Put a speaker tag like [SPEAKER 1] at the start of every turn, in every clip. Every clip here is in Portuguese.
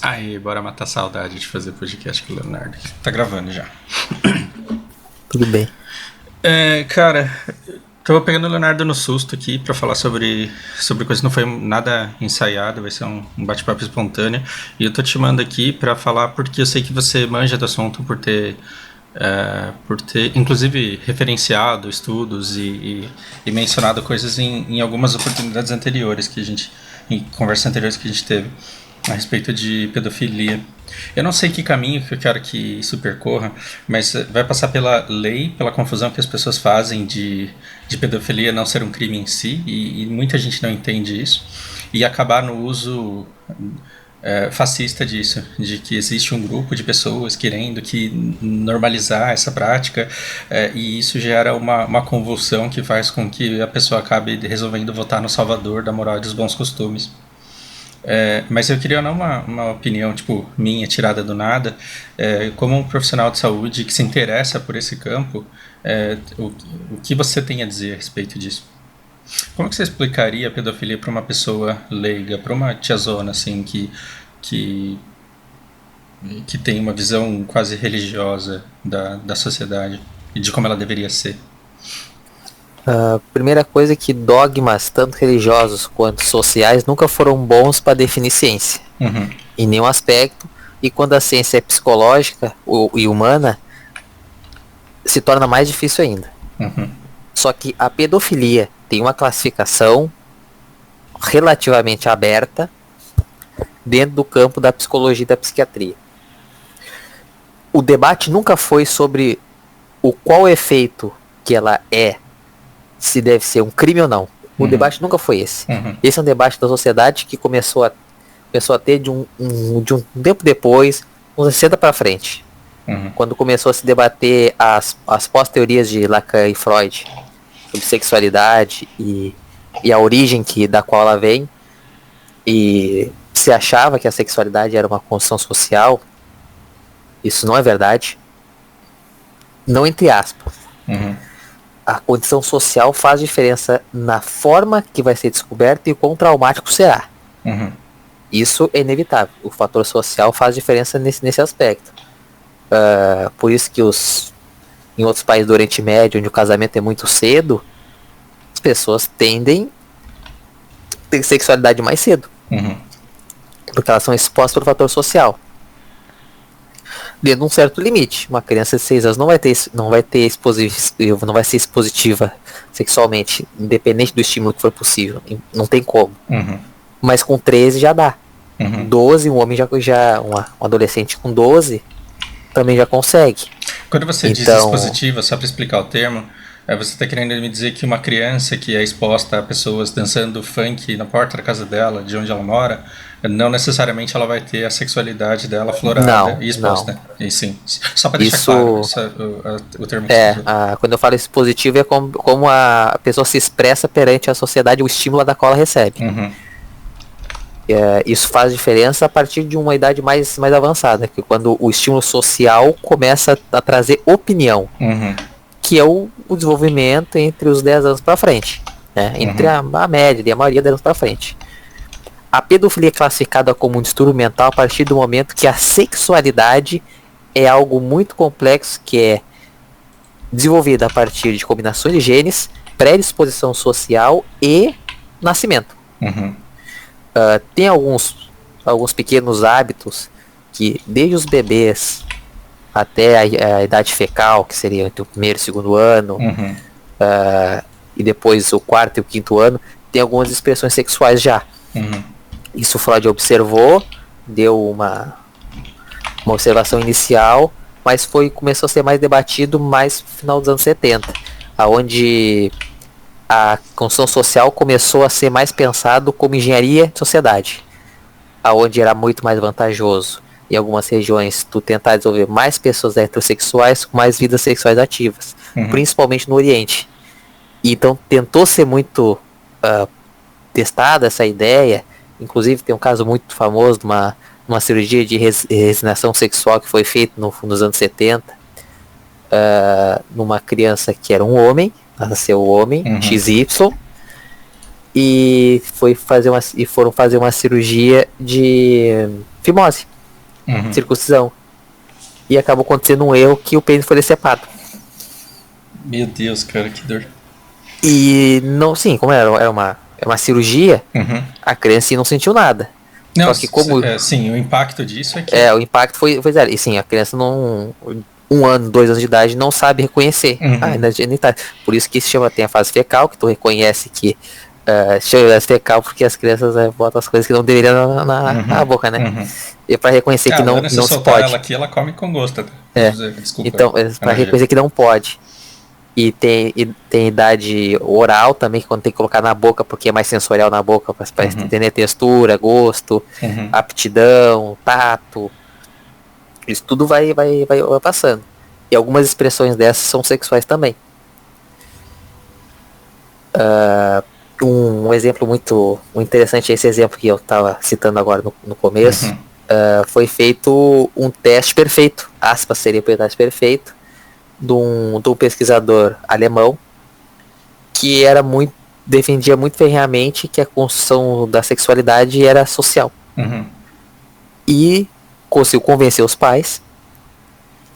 [SPEAKER 1] Aí, bora matar a saudade de fazer podcast com o Leonardo. Tá gravando já.
[SPEAKER 2] Tudo bem.
[SPEAKER 1] Cara, tô pegando o Leonardo no susto aqui pra falar sobre coisa que não foi nada ensaiado, vai ser um bate-papo espontâneo. E eu tô te chamando aqui pra falar porque eu sei que você manja do assunto por ter inclusive referenciado estudos e mencionado coisas em algumas oportunidades anteriores em conversas anteriores que a gente teve a respeito de pedofilia. Eu não sei que caminho que eu quero que isso percorra, mas vai passar pela lei, pela confusão que as pessoas fazem de pedofilia não ser um crime em si, e muita gente não entende isso, e acabar no uso fascista disso, de que existe um grupo de pessoas querendo que normalizar essa prática, e isso gera uma convulsão que faz com que a pessoa acabe resolvendo votar no salvador da moral e dos bons costumes. Mas eu queria não uma opinião tipo minha tirada do nada, como um profissional de saúde que se interessa por esse campo, o que você tem a dizer a respeito disso? Como que você explicaria a pedofilia para uma pessoa leiga, para uma tiazona assim que que tem uma visão quase religiosa da sociedade e de como ela deveria ser?
[SPEAKER 2] Primeira coisa é que dogmas, tanto religiosos quanto sociais, nunca foram bons para definir ciência,
[SPEAKER 1] Uhum,
[SPEAKER 2] em nenhum aspecto. E quando a ciência é psicológica e humana, se torna mais difícil ainda.
[SPEAKER 1] uhum,
[SPEAKER 2] Só que a pedofilia tem uma classificação relativamente aberta dentro do campo da psicologia e da psiquiatria. O debate nunca foi sobre o qual efeito que ela é, se deve ser um crime ou não. O
[SPEAKER 1] uhum,
[SPEAKER 2] debate nunca foi esse.
[SPEAKER 1] uhum,
[SPEAKER 2] Esse é um debate da sociedade que começou a ter de um tempo depois, uns 60 para frente,
[SPEAKER 1] uhum,
[SPEAKER 2] quando começou a se debater as pós-teorias de Lacan e Freud sobre sexualidade e a origem da qual ela vem, e se achava que a sexualidade era uma construção social. Isso não é verdade. Não, entre aspas.
[SPEAKER 1] uhum,
[SPEAKER 2] A condição social faz diferença na forma que vai ser descoberta e o quão traumático será.
[SPEAKER 1] uhum,
[SPEAKER 2] Isso é inevitável. O fator social faz diferença nesse aspecto. Por isso que em outros países do Oriente Médio, onde o casamento é muito cedo, as pessoas tendem a ter sexualidade mais cedo,
[SPEAKER 1] uhum.
[SPEAKER 2] porque elas são expostas pelo fator social. Dentro de um certo limite. Uma criança de 6 anos não vai não vai ser expositiva sexualmente, independente do estímulo que for possível. Não tem como.
[SPEAKER 1] Uhum.
[SPEAKER 2] Mas com 13 já dá.
[SPEAKER 1] Uhum.
[SPEAKER 2] 12, um homem um adolescente com 12 também já consegue.
[SPEAKER 1] Quando você diz
[SPEAKER 2] Então,
[SPEAKER 1] expositiva, só para explicar o termo, você está querendo me dizer que uma criança que é exposta a pessoas dançando funk na porta da casa dela, de onde ela mora, não necessariamente ela vai ter a sexualidade dela aflorada
[SPEAKER 2] não,
[SPEAKER 1] e
[SPEAKER 2] não.
[SPEAKER 1] exposta. E sim, só para deixar claro
[SPEAKER 2] Isso
[SPEAKER 1] o termo que você usou.
[SPEAKER 2] quando eu falo expositivo é como a pessoa se expressa perante a sociedade, o estímulo da qual ela recebe.
[SPEAKER 1] Uhum.
[SPEAKER 2] Isso faz diferença a partir de uma idade mais avançada, que quando o estímulo social começa a trazer opinião,
[SPEAKER 1] Uhum.
[SPEAKER 2] que é o desenvolvimento entre os 10 anos para frente, né? Entre
[SPEAKER 1] Uhum.
[SPEAKER 2] a média e a maioria dos anos para frente. A pedofilia é classificada como um distúrbio mental a partir do momento que a sexualidade é algo muito complexo, que é desenvolvida a partir de combinações de genes, predisposição social e nascimento.
[SPEAKER 1] Uhum.
[SPEAKER 2] Tem alguns pequenos hábitos que, desde os bebês até a idade fecal, que seria entre o primeiro e o segundo ano,
[SPEAKER 1] Uhum.
[SPEAKER 2] e depois o quarto e o quinto ano, tem algumas expressões sexuais já.
[SPEAKER 1] Uhum.
[SPEAKER 2] Isso Freud observou, deu uma observação inicial, mas começou a ser mais debatido mais no final dos anos 70, aonde a construção social começou a ser mais pensado como engenharia de sociedade, aonde era muito mais vantajoso em algumas regiões tu tentar desenvolver mais pessoas heterossexuais com mais vidas sexuais ativas,
[SPEAKER 1] Uhum.
[SPEAKER 2] principalmente no Oriente. E então tentou ser muito testada essa ideia. Inclusive tem um caso muito famoso de uma cirurgia de resignação sexual que foi feita nos anos 70, numa criança que era um homem, nasceu um homem,
[SPEAKER 1] Uhum.
[SPEAKER 2] XY, e foram fazer uma cirurgia de fimose, circuncisão. E acabou acontecendo um erro que o pênis foi decepado.
[SPEAKER 1] Meu Deus, cara, que dor.
[SPEAKER 2] E não, sim, como era uma cirurgia, a criança não sentiu nada.
[SPEAKER 1] Não,
[SPEAKER 2] só que como
[SPEAKER 1] sim, o impacto disso é que...
[SPEAKER 2] o impacto foi zero. E sim, a criança não... 1 ano, 2 anos de idade não sabe reconhecer ainda genital. Por isso que se chama, tem a fase fecal, que tu reconhece que se chama fase fecal porque as crianças botam as coisas que não deveriam na boca, né? E pra reconhecer que não se pode.
[SPEAKER 1] Ela aqui, ela come com gosto.
[SPEAKER 2] Desculpa. Então, pra reconhecer que não pode. E tem idade oral também, que quando tem que colocar na boca, porque é mais sensorial na boca, pra entender textura, gosto, aptidão, tato. Isso tudo vai passando. E algumas expressões dessas são sexuais também. Um exemplo muito interessante é esse exemplo que eu estava citando agora no começo. Foi feito um teste perfeito, aspas, seria o teste perfeito, de um pesquisador alemão que defendia muito ferrenhamente que a construção da sexualidade era social. E conseguiu convencer os pais,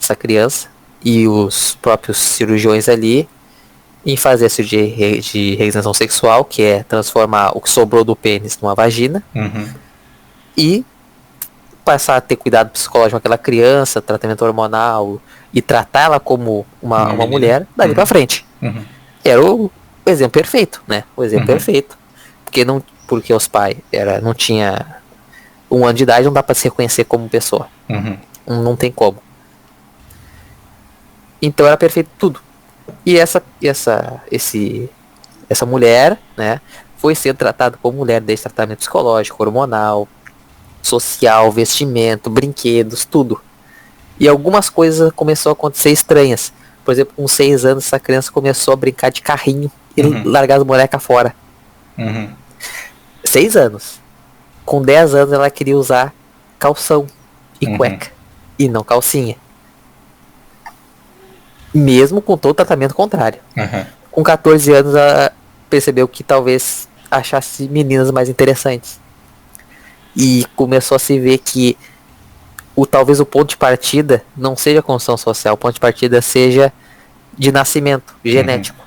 [SPEAKER 2] essa criança, e os próprios cirurgiões ali, em fazer a cirurgia de regeneração sexual, que é transformar o que sobrou do pênis numa vagina, e passar a ter cuidado psicológico com aquela criança, tratamento hormonal, e tratar ela como uma mulher dali pra frente. Era o exemplo perfeito, né? O exemplo perfeito. Porque os pais não tinha 1 ano de idade, não dá pra se reconhecer como pessoa. Não tem como. Então era perfeito tudo. E essa mulher, né, foi sendo tratada como mulher desde tratamento psicológico, hormonal, social, vestimento, brinquedos, tudo. E algumas coisas começaram a acontecer estranhas. Por exemplo, com 6 anos, essa criança começou a brincar de carrinho e largar as bonecas fora. 6 anos. Com 10 anos, ela queria usar calção e cueca. E não calcinha. Mesmo com todo o tratamento contrário. Com 14 anos, ela percebeu que talvez achasse meninas mais interessantes. E começou a se ver que talvez o ponto de partida não seja a construção social, o ponto de partida seja de nascimento, genético.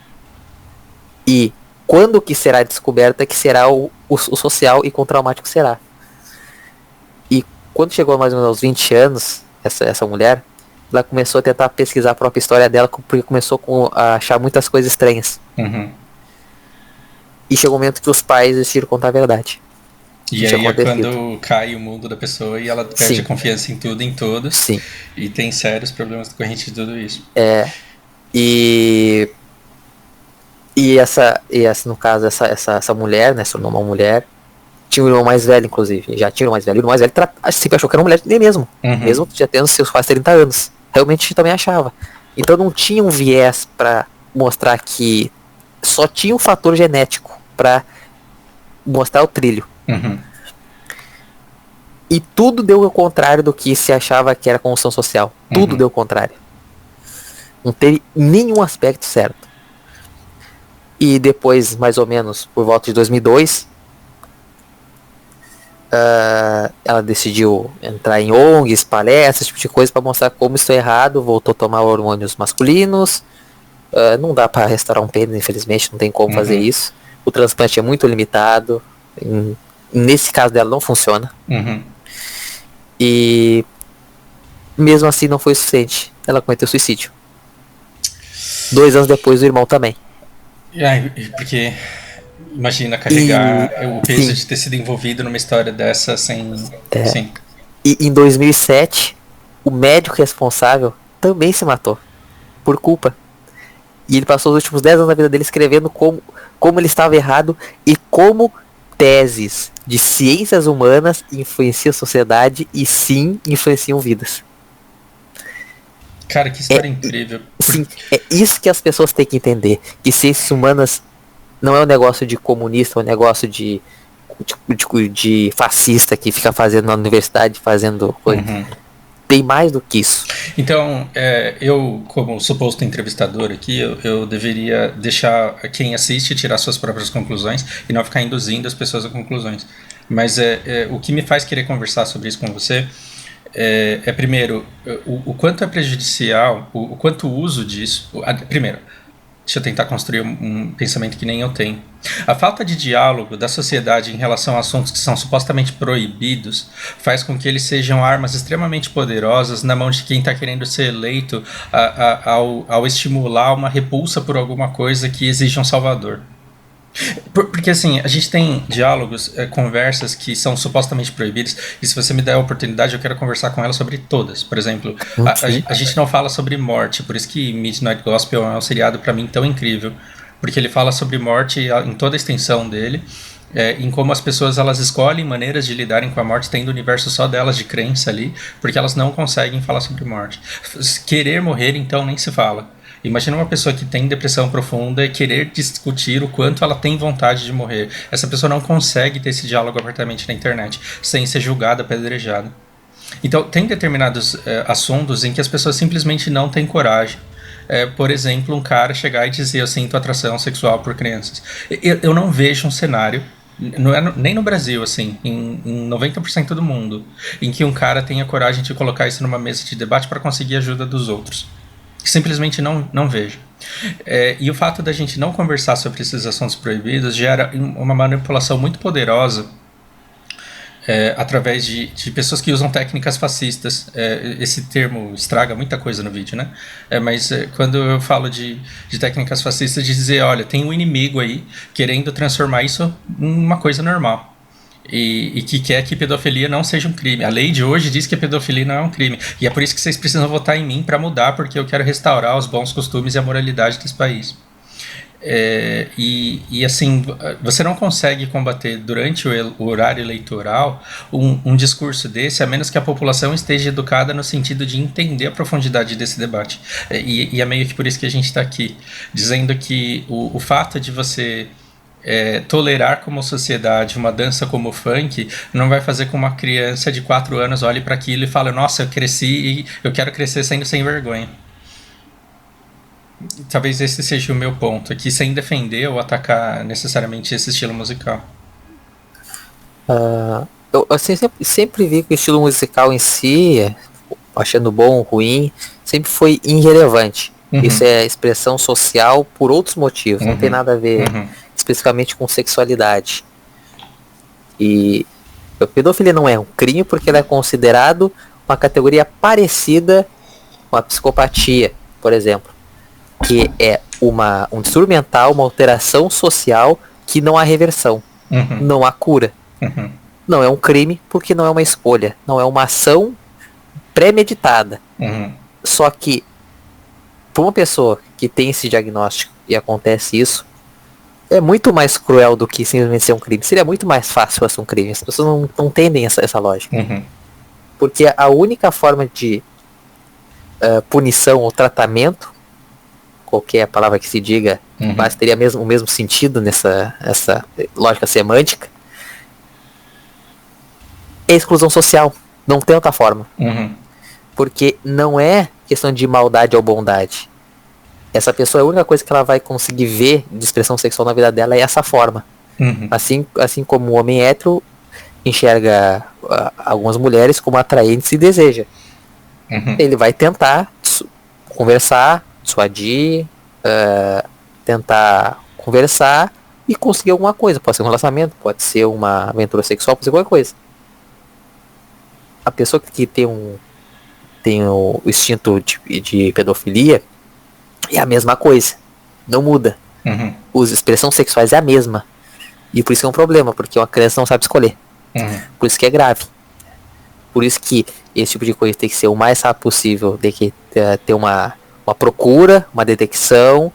[SPEAKER 2] E quando que será descoberta que será o social e com o traumático será. E quando chegou mais ou menos aos 20 anos, essa mulher, ela começou a tentar pesquisar a própria história dela, porque começou a achar muitas coisas estranhas. E chegou um momento que os pais decidiram contar a verdade.
[SPEAKER 1] E aí é quando cai o mundo da pessoa e ela perde a confiança em tudo e em todos.
[SPEAKER 2] Sim.
[SPEAKER 1] E tem sérios problemas decorrentes de tudo isso.
[SPEAKER 2] E no caso, essa mulher, né, se tornou uma mulher, tinha um irmão mais velho, inclusive. Já tinha um irmão mais velho. O irmão mais velho sempre achou que era uma mulher dele mesmo. Mesmo já tendo seus quase 30 anos. Realmente também achava. Então não tinha um viés pra mostrar que só tinha um fator genético pra mostrar o trilho. E tudo deu ao contrário do que se achava que era construção social. Tudo deu ao contrário. Não teve nenhum aspecto certo. E depois, mais ou menos, por volta de 2002, ela decidiu entrar em ONGs, palestras, esse tipo de coisa, para mostrar como isso é errado. Voltou a tomar hormônios masculinos. Não dá para restaurar um pênis, infelizmente, não tem como fazer isso. O transplante é muito limitado. Nesse caso dela não funciona. E mesmo assim não foi suficiente. Ela cometeu suicídio. 2 anos depois o irmão também.
[SPEAKER 1] Porque imagina carregar o peso de ter sido envolvido numa história dessa sem... Sim.
[SPEAKER 2] E em 2007 o médico responsável também se matou por culpa. E ele passou os últimos 10 anos da vida dele escrevendo como ele estava errado e como teses de ciências humanas influenciam a sociedade e sim influenciam vidas.
[SPEAKER 1] Cara, que história incrível.
[SPEAKER 2] Sim, é isso que as pessoas têm que entender. Que ciências humanas não é um negócio de comunista, é um negócio de fascista que fica fazendo na universidade, fazendo coisa. tem mais do que isso.
[SPEAKER 1] Então, eu, como suposto entrevistador aqui, eu deveria deixar quem assiste tirar suas próprias conclusões e não ficar induzindo as pessoas a conclusões. Mas o que me faz querer conversar sobre isso com você primeiro, o quanto é prejudicial, o quanto o uso disso. Primeiro, deixa eu tentar construir um pensamento que nem eu tenho. A falta de diálogo da sociedade em relação a assuntos que são supostamente proibidos faz com que eles sejam armas extremamente poderosas na mão de quem está querendo ser eleito ao estimular uma repulsa por alguma coisa que exija um salvador. Porque assim, a gente tem diálogos, conversas que são supostamente proibidas, e se você me der a oportunidade eu quero conversar com ela sobre todas. Por exemplo, a gente não fala sobre morte, por isso que Midnight Gospel é um seriado pra mim tão incrível, porque ele fala sobre morte em toda a extensão dele, em como as pessoas elas escolhem maneiras de lidarem com a morte, tendo o universo só delas de crença ali, porque elas não conseguem falar sobre morte. Querer morrer então nem se fala. Imagina uma pessoa que tem depressão profunda e querer discutir o quanto ela tem vontade de morrer. Essa pessoa não consegue ter esse diálogo abertamente na internet, sem ser julgada, apedrejada. Então, tem determinados assuntos em que as pessoas simplesmente não têm coragem. Por exemplo, um cara chegar e dizer eu sinto atração sexual por crianças. Eu não vejo um cenário, nem no Brasil, assim, em 90% do mundo, em que um cara tenha coragem de colocar isso numa mesa de debate para conseguir a ajuda dos outros. Simplesmente não vejo. E o fato da gente não conversar sobre esses assuntos proibidos gera uma manipulação muito poderosa através de pessoas que usam técnicas fascistas. Esse termo estraga muita coisa no vídeo, né? Mas quando eu falo de técnicas fascistas, de dizer, olha, tem um inimigo aí querendo transformar isso em uma coisa normal. E que quer que pedofilia não seja um crime. A lei de hoje diz que a pedofilia não é um crime. E é por isso que vocês precisam votar em mim para mudar, porque eu quero restaurar os bons costumes e a moralidade desse país. Assim, você não consegue combater durante o horário eleitoral um discurso desse, a menos que a população esteja educada no sentido de entender a profundidade desse debate. E é meio que por isso que a gente está aqui, dizendo que o fato de você tolerar como sociedade uma dança como o funk não vai fazer com que uma criança de 4 anos olhe para aquilo e fale, nossa, eu cresci e eu quero crescer sendo sem vergonha. Talvez esse seja o meu ponto aqui, sem defender ou atacar necessariamente esse estilo musical.
[SPEAKER 2] Eu sempre vi que o estilo musical em si, achando bom ou ruim, sempre foi irrelevante. Isso é expressão social por outros motivos, não tem nada a ver especificamente com sexualidade. E a pedofilia não é um crime porque ela é considerado uma categoria parecida com a psicopatia, por exemplo, que é um distúrbio mental, uma alteração social que não há reversão, não há cura. Não é um crime porque não é uma escolha, não é uma ação premeditada. Só que para uma pessoa que tem esse diagnóstico e acontece isso, é muito mais cruel do que simplesmente ser um crime. Seria muito mais fácil ser um crime. As pessoas não entendem essa lógica. Porque a única forma de punição ou tratamento, qualquer palavra que se diga, mas teria o mesmo sentido nessa lógica semântica, é exclusão social. Não tem outra forma. Porque não é questão de maldade ou bondade. Essa pessoa, a única coisa que ela vai conseguir ver de expressão sexual na vida dela é essa forma. Assim como o homem hétero enxerga algumas mulheres como atraentes e deseja. Ele vai tentar conversar, dissuadir, tentar conversar e conseguir alguma coisa. Pode ser um relacionamento, pode ser uma aventura sexual, pode ser qualquer coisa. A pessoa que tem o instinto de pedofilia é a mesma coisa, não muda. As expressões sexuais é a mesma. E por isso que é um problema, porque uma criança não sabe escolher. Por isso que é grave. Por isso que esse tipo de coisa tem que ser o mais rápido possível, tem que ter uma procura, uma detecção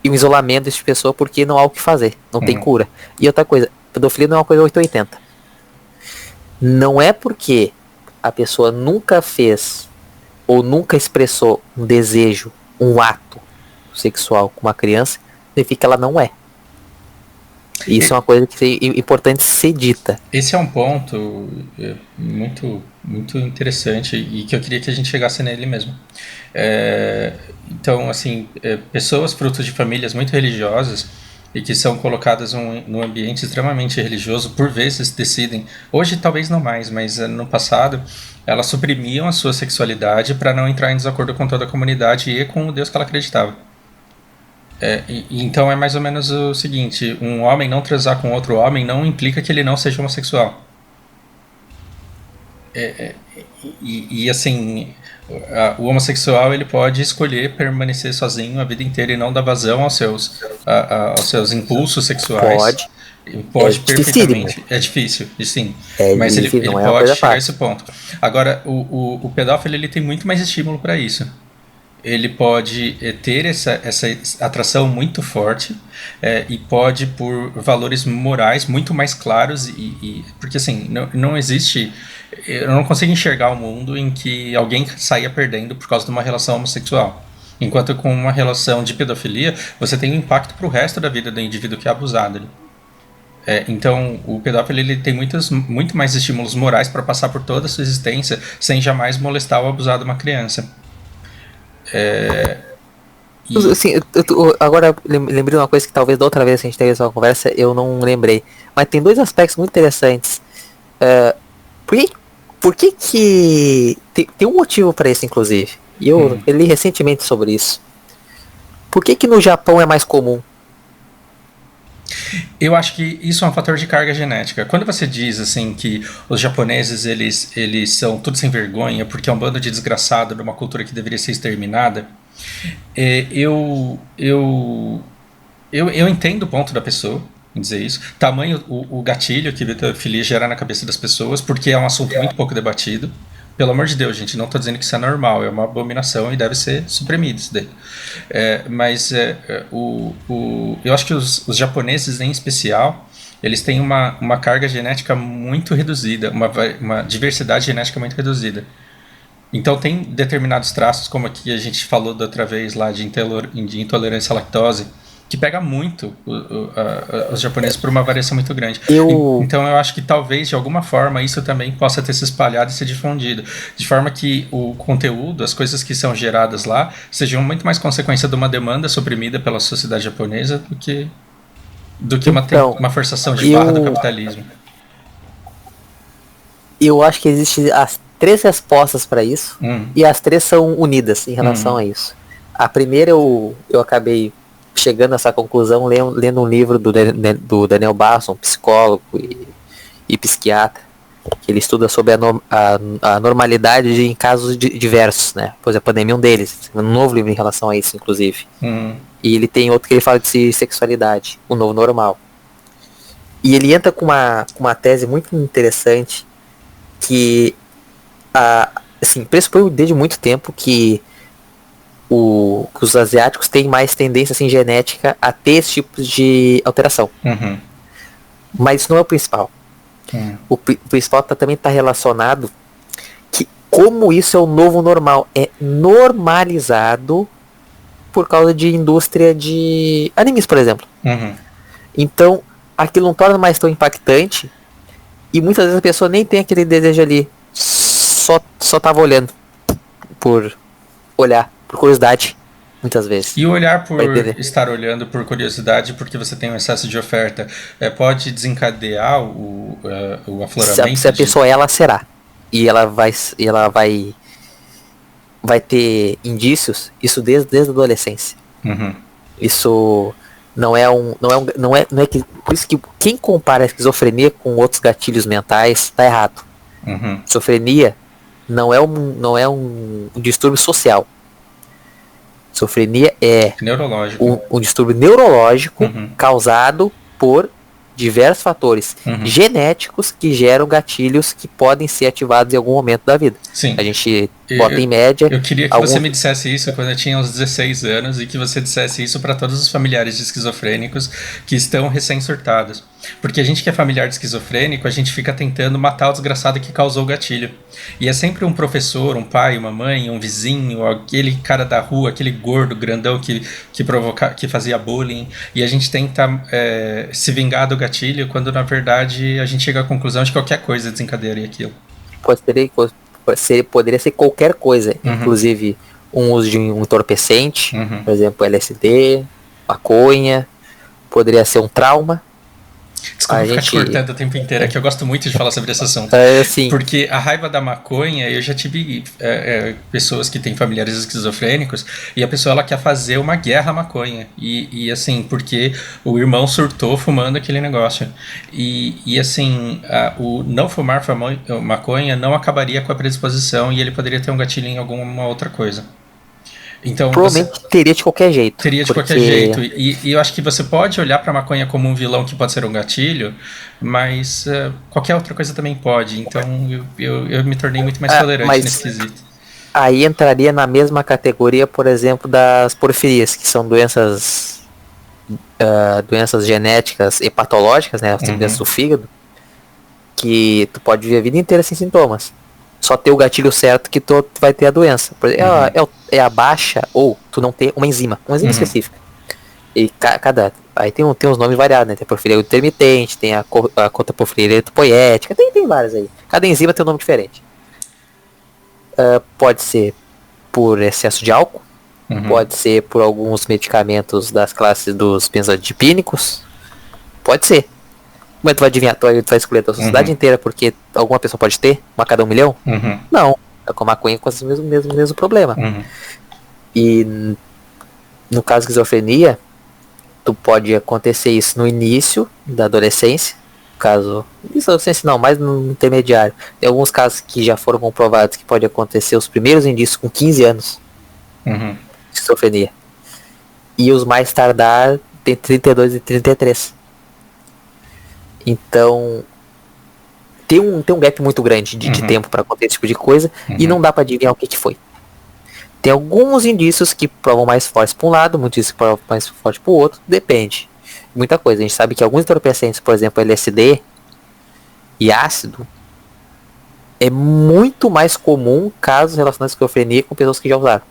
[SPEAKER 2] e um isolamento dessa pessoa, porque não há o que fazer, não tem cura. E outra coisa, pedofilia não é uma coisa 880. Não é porque a pessoa nunca fez ou nunca expressou um desejo, um ato sexual com uma criança, significa que ela não é. Isso é uma coisa que é importante ser dita.
[SPEAKER 1] Esse é um ponto muito muito interessante e que eu queria que a gente chegasse nele mesmo. É, então, assim, pessoas frutos de famílias muito religiosas e que são colocadas num ambiente extremamente religioso, por vezes decidem, hoje talvez não mais, mas no passado, elas suprimiam a sua sexualidade para não entrar em desacordo com toda a comunidade e com o Deus que ela acreditava. Então é mais ou menos o seguinte: um homem não transar com outro homem não implica que ele não seja homossexual. Assim, o homossexual ele pode escolher permanecer sozinho a vida inteira e não dar vazão aos seus impulsos sexuais.
[SPEAKER 2] Pode. É
[SPEAKER 1] Pode
[SPEAKER 2] dificílimo.
[SPEAKER 1] perfeitamente. É difícil, sim.
[SPEAKER 2] É
[SPEAKER 1] Mas
[SPEAKER 2] difícil,
[SPEAKER 1] ele
[SPEAKER 2] não é uma
[SPEAKER 1] pode
[SPEAKER 2] coisa
[SPEAKER 1] chegar a esse
[SPEAKER 2] fácil.
[SPEAKER 1] ponto. Agora, o pedófilo ele tem muito mais estímulo para isso. Ele pode ter essa atração muito forte e pode, por valores morais muito mais claros, porque assim, não existe. Eu não consigo enxergar um mundo em que alguém saia perdendo por causa de uma relação homossexual. Enquanto com uma relação de pedofilia, você tem um impacto para o resto da vida do indivíduo que é abusado ali. Então, o pedófilo ele tem muito mais estímulos morais para passar por toda a sua existência sem jamais molestar ou abusar de uma criança. E
[SPEAKER 2] Assim, agora lembrei de uma coisa que talvez da outra vez que a gente teve essa conversa eu não lembrei. Mas tem dois aspectos muito interessantes. Por que, por que tem um motivo para isso, inclusive. E eu li recentemente sobre isso. Por que no Japão é mais comum?
[SPEAKER 1] eu acho que isso é um fator de carga genética. Quando você diz assim que os japoneses eles são tudo sem vergonha porque é um bando de desgraçado numa cultura que deveria ser exterminada, é, eu, eu, eu entendo o ponto da pessoa em dizer isso. Tamanho o gatilho que pedofilia gera na cabeça das pessoas, porque é um assunto muito pouco debatido. Pelo amor de Deus, gente, não estou dizendo que isso é normal, é uma abominação e deve ser suprimido isso daí. Mas eu acho que os japoneses, em especial, eles têm uma carga genética muito reduzida, uma diversidade genética muito reduzida. Então tem determinados traços, como aqui a gente falou da outra vez lá de intolerância à lactose, que pega muito os japoneses por uma variação muito grande.
[SPEAKER 2] Eu,
[SPEAKER 1] Então eu acho que talvez de alguma forma isso também possa ter se espalhado e se difundido, de forma que o conteúdo, as coisas que são geradas lá, sejam muito mais consequência de uma demanda suprimida pela sociedade japonesa do que
[SPEAKER 2] então,
[SPEAKER 1] uma forçação de barra do capitalismo.
[SPEAKER 2] eu acho que existem as três respostas para isso. E as três são unidas em relação a isso. A primeira eu acabei chegando a essa conclusão lendo um livro do Daniel Basson, psicólogo e psiquiatra, que ele estuda sobre a normalidade em casos diversos, né? Por exemplo, a pandemia é um deles, um novo livro em relação a isso, inclusive. E ele tem outro que ele fala de sexualidade, o novo normal. E ele entra com uma tese muito interessante que, assim, pressupõe desde muito tempo que os asiáticos têm mais tendência assim, genética a ter esse tipo de alteração. Mas isso não é o principal. O principal também está relacionado que como isso é o novo normal, é normalizado por causa de indústria de animes, por exemplo. Então, aquilo não torna mais tão impactante e muitas vezes a pessoa nem tem aquele desejo ali, só tava olhando por olhar, por curiosidade, muitas vezes.
[SPEAKER 1] E o olhar por estar olhando por curiosidade, porque você tem um excesso de oferta, pode desencadear o afloramento?
[SPEAKER 2] Se a pessoa ela será. E ela vai ter indícios, isso desde a adolescência. Isso não é que, por isso que quem compara a esquizofrenia com outros gatilhos mentais tá errado. Esquizofrenia não é um distúrbio social. Esquizofrenia é um distúrbio neurológico causado por diversos fatores genéticos que geram gatilhos que podem ser ativados em algum momento da vida.
[SPEAKER 1] Sim.
[SPEAKER 2] A gente bota em média.
[SPEAKER 1] Eu queria que você me dissesse isso quando eu tinha uns 16 anos e que você dissesse isso para todos os familiares de esquizofrênicos que estão recém-surtados. Porque a gente que é familiar de esquizofrênico, a gente fica tentando matar o desgraçado que causou o gatilho. E é sempre um professor, um pai, uma mãe, um vizinho, aquele cara da rua, aquele gordo grandão que fazia bullying. E a gente tenta se vingar do gatilho quando na verdade a gente chega à conclusão de que qualquer coisa desencadearia aquilo.
[SPEAKER 2] Poderia ser qualquer coisa,
[SPEAKER 1] Uhum.
[SPEAKER 2] inclusive um uso de um entorpecente,
[SPEAKER 1] Uhum.
[SPEAKER 2] por exemplo, LSD, maconha, poderia ser um trauma.
[SPEAKER 1] Desculpa
[SPEAKER 2] A
[SPEAKER 1] ficar te
[SPEAKER 2] gente,
[SPEAKER 1] cortando o tempo inteiro, é que eu gosto muito de falar sobre esse assunto.
[SPEAKER 2] assim,
[SPEAKER 1] Porque a raiva da maconha, eu já tive pessoas que têm familiares esquizofrênicos e a pessoa ela quer fazer uma guerra à maconha. E assim, porque o irmão surtou fumando aquele negócio. E assim, o não fumar maconha não acabaria com a predisposição e ele poderia ter um gatilho em alguma outra coisa. Então você
[SPEAKER 2] provavelmente teria de qualquer jeito,
[SPEAKER 1] teria de qualquer
[SPEAKER 2] porque
[SPEAKER 1] jeito. E eu acho que você pode olhar para a maconha como um vilão que pode ser um gatilho, mas qualquer outra coisa também pode. Então eu me tornei muito mais tolerante nesse
[SPEAKER 2] mas
[SPEAKER 1] quesito.
[SPEAKER 2] aí entraria na mesma categoria, por exemplo, das porfirias, que são doenças genéticas e patológicas, né, as doenças do fígado, que tu pode viver a vida inteira sem sintomas. Só ter o gatilho certo que tu vai ter a doença. É a baixa ou tu não ter uma enzima específica. E aí tem uns nomes variados, né? Tem a porfiria intermitente, tem a cotoporfiria eritropoética, tem várias aí. Cada enzima tem um nome diferente. Pode ser por excesso de álcool, pode ser por alguns medicamentos das classes dos benzodiazepínicos, pode ser. Mas tu vai adivinhar, tu vai escolher a tua sociedade inteira porque alguma pessoa pode ter? Uma a cada 1 milhão? Não. É com a maconha com esse mesmo problema. E no caso de esquizofrenia, tu pode acontecer isso no início da adolescência. Caso. Isso adolescência não, mas no intermediário. Tem alguns casos que já foram comprovados que pode acontecer os primeiros indícios com 15 anos. De esquizofrenia. E os mais tardar tem 32 e 33. Então tem um gap muito grande de tempo para acontecer esse tipo de coisa e não dá para adivinhar o que foi. Tem alguns indícios que provam mais fortes para um lado, muitos indícios que provam mais forte para o outro, depende. Muita coisa. A gente sabe que alguns entorpecentes, por exemplo, LSD e ácido, é muito mais comum casos relacionados à esquizofrenia com pessoas que já usaram.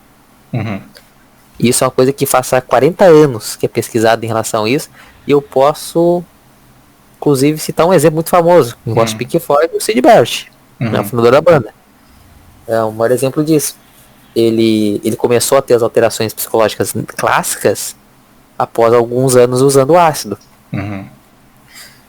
[SPEAKER 2] E isso é uma coisa que faz há 40 anos que é pesquisado em relação a isso, e eu posso inclusive citar um exemplo muito famoso, eu gosto de Pink Floyd, o Sid Barrett, o fundador da banda. É um maior exemplo disso. Ele começou a ter as alterações psicológicas clássicas após alguns anos usando o ácido.